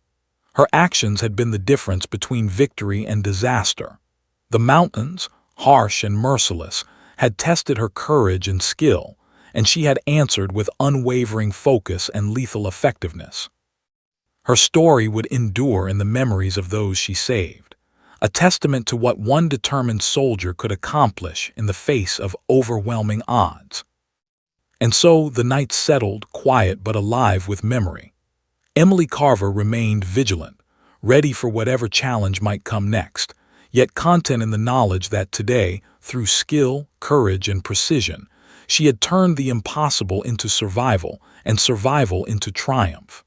Her actions had been the difference between victory and disaster. The mountains, harsh and merciless, had tested her courage and skill, and she had answered with unwavering focus and lethal effectiveness. Her story would endure in the memories of those she saved, a testament to what one determined soldier could accomplish in the face of overwhelming odds. And so the night settled, quiet but alive with memory. Emily Carver remained vigilant, ready for whatever challenge might come next, yet content in the knowledge that today, through skill, courage, and precision, she had turned the impossible into survival and survival into triumph.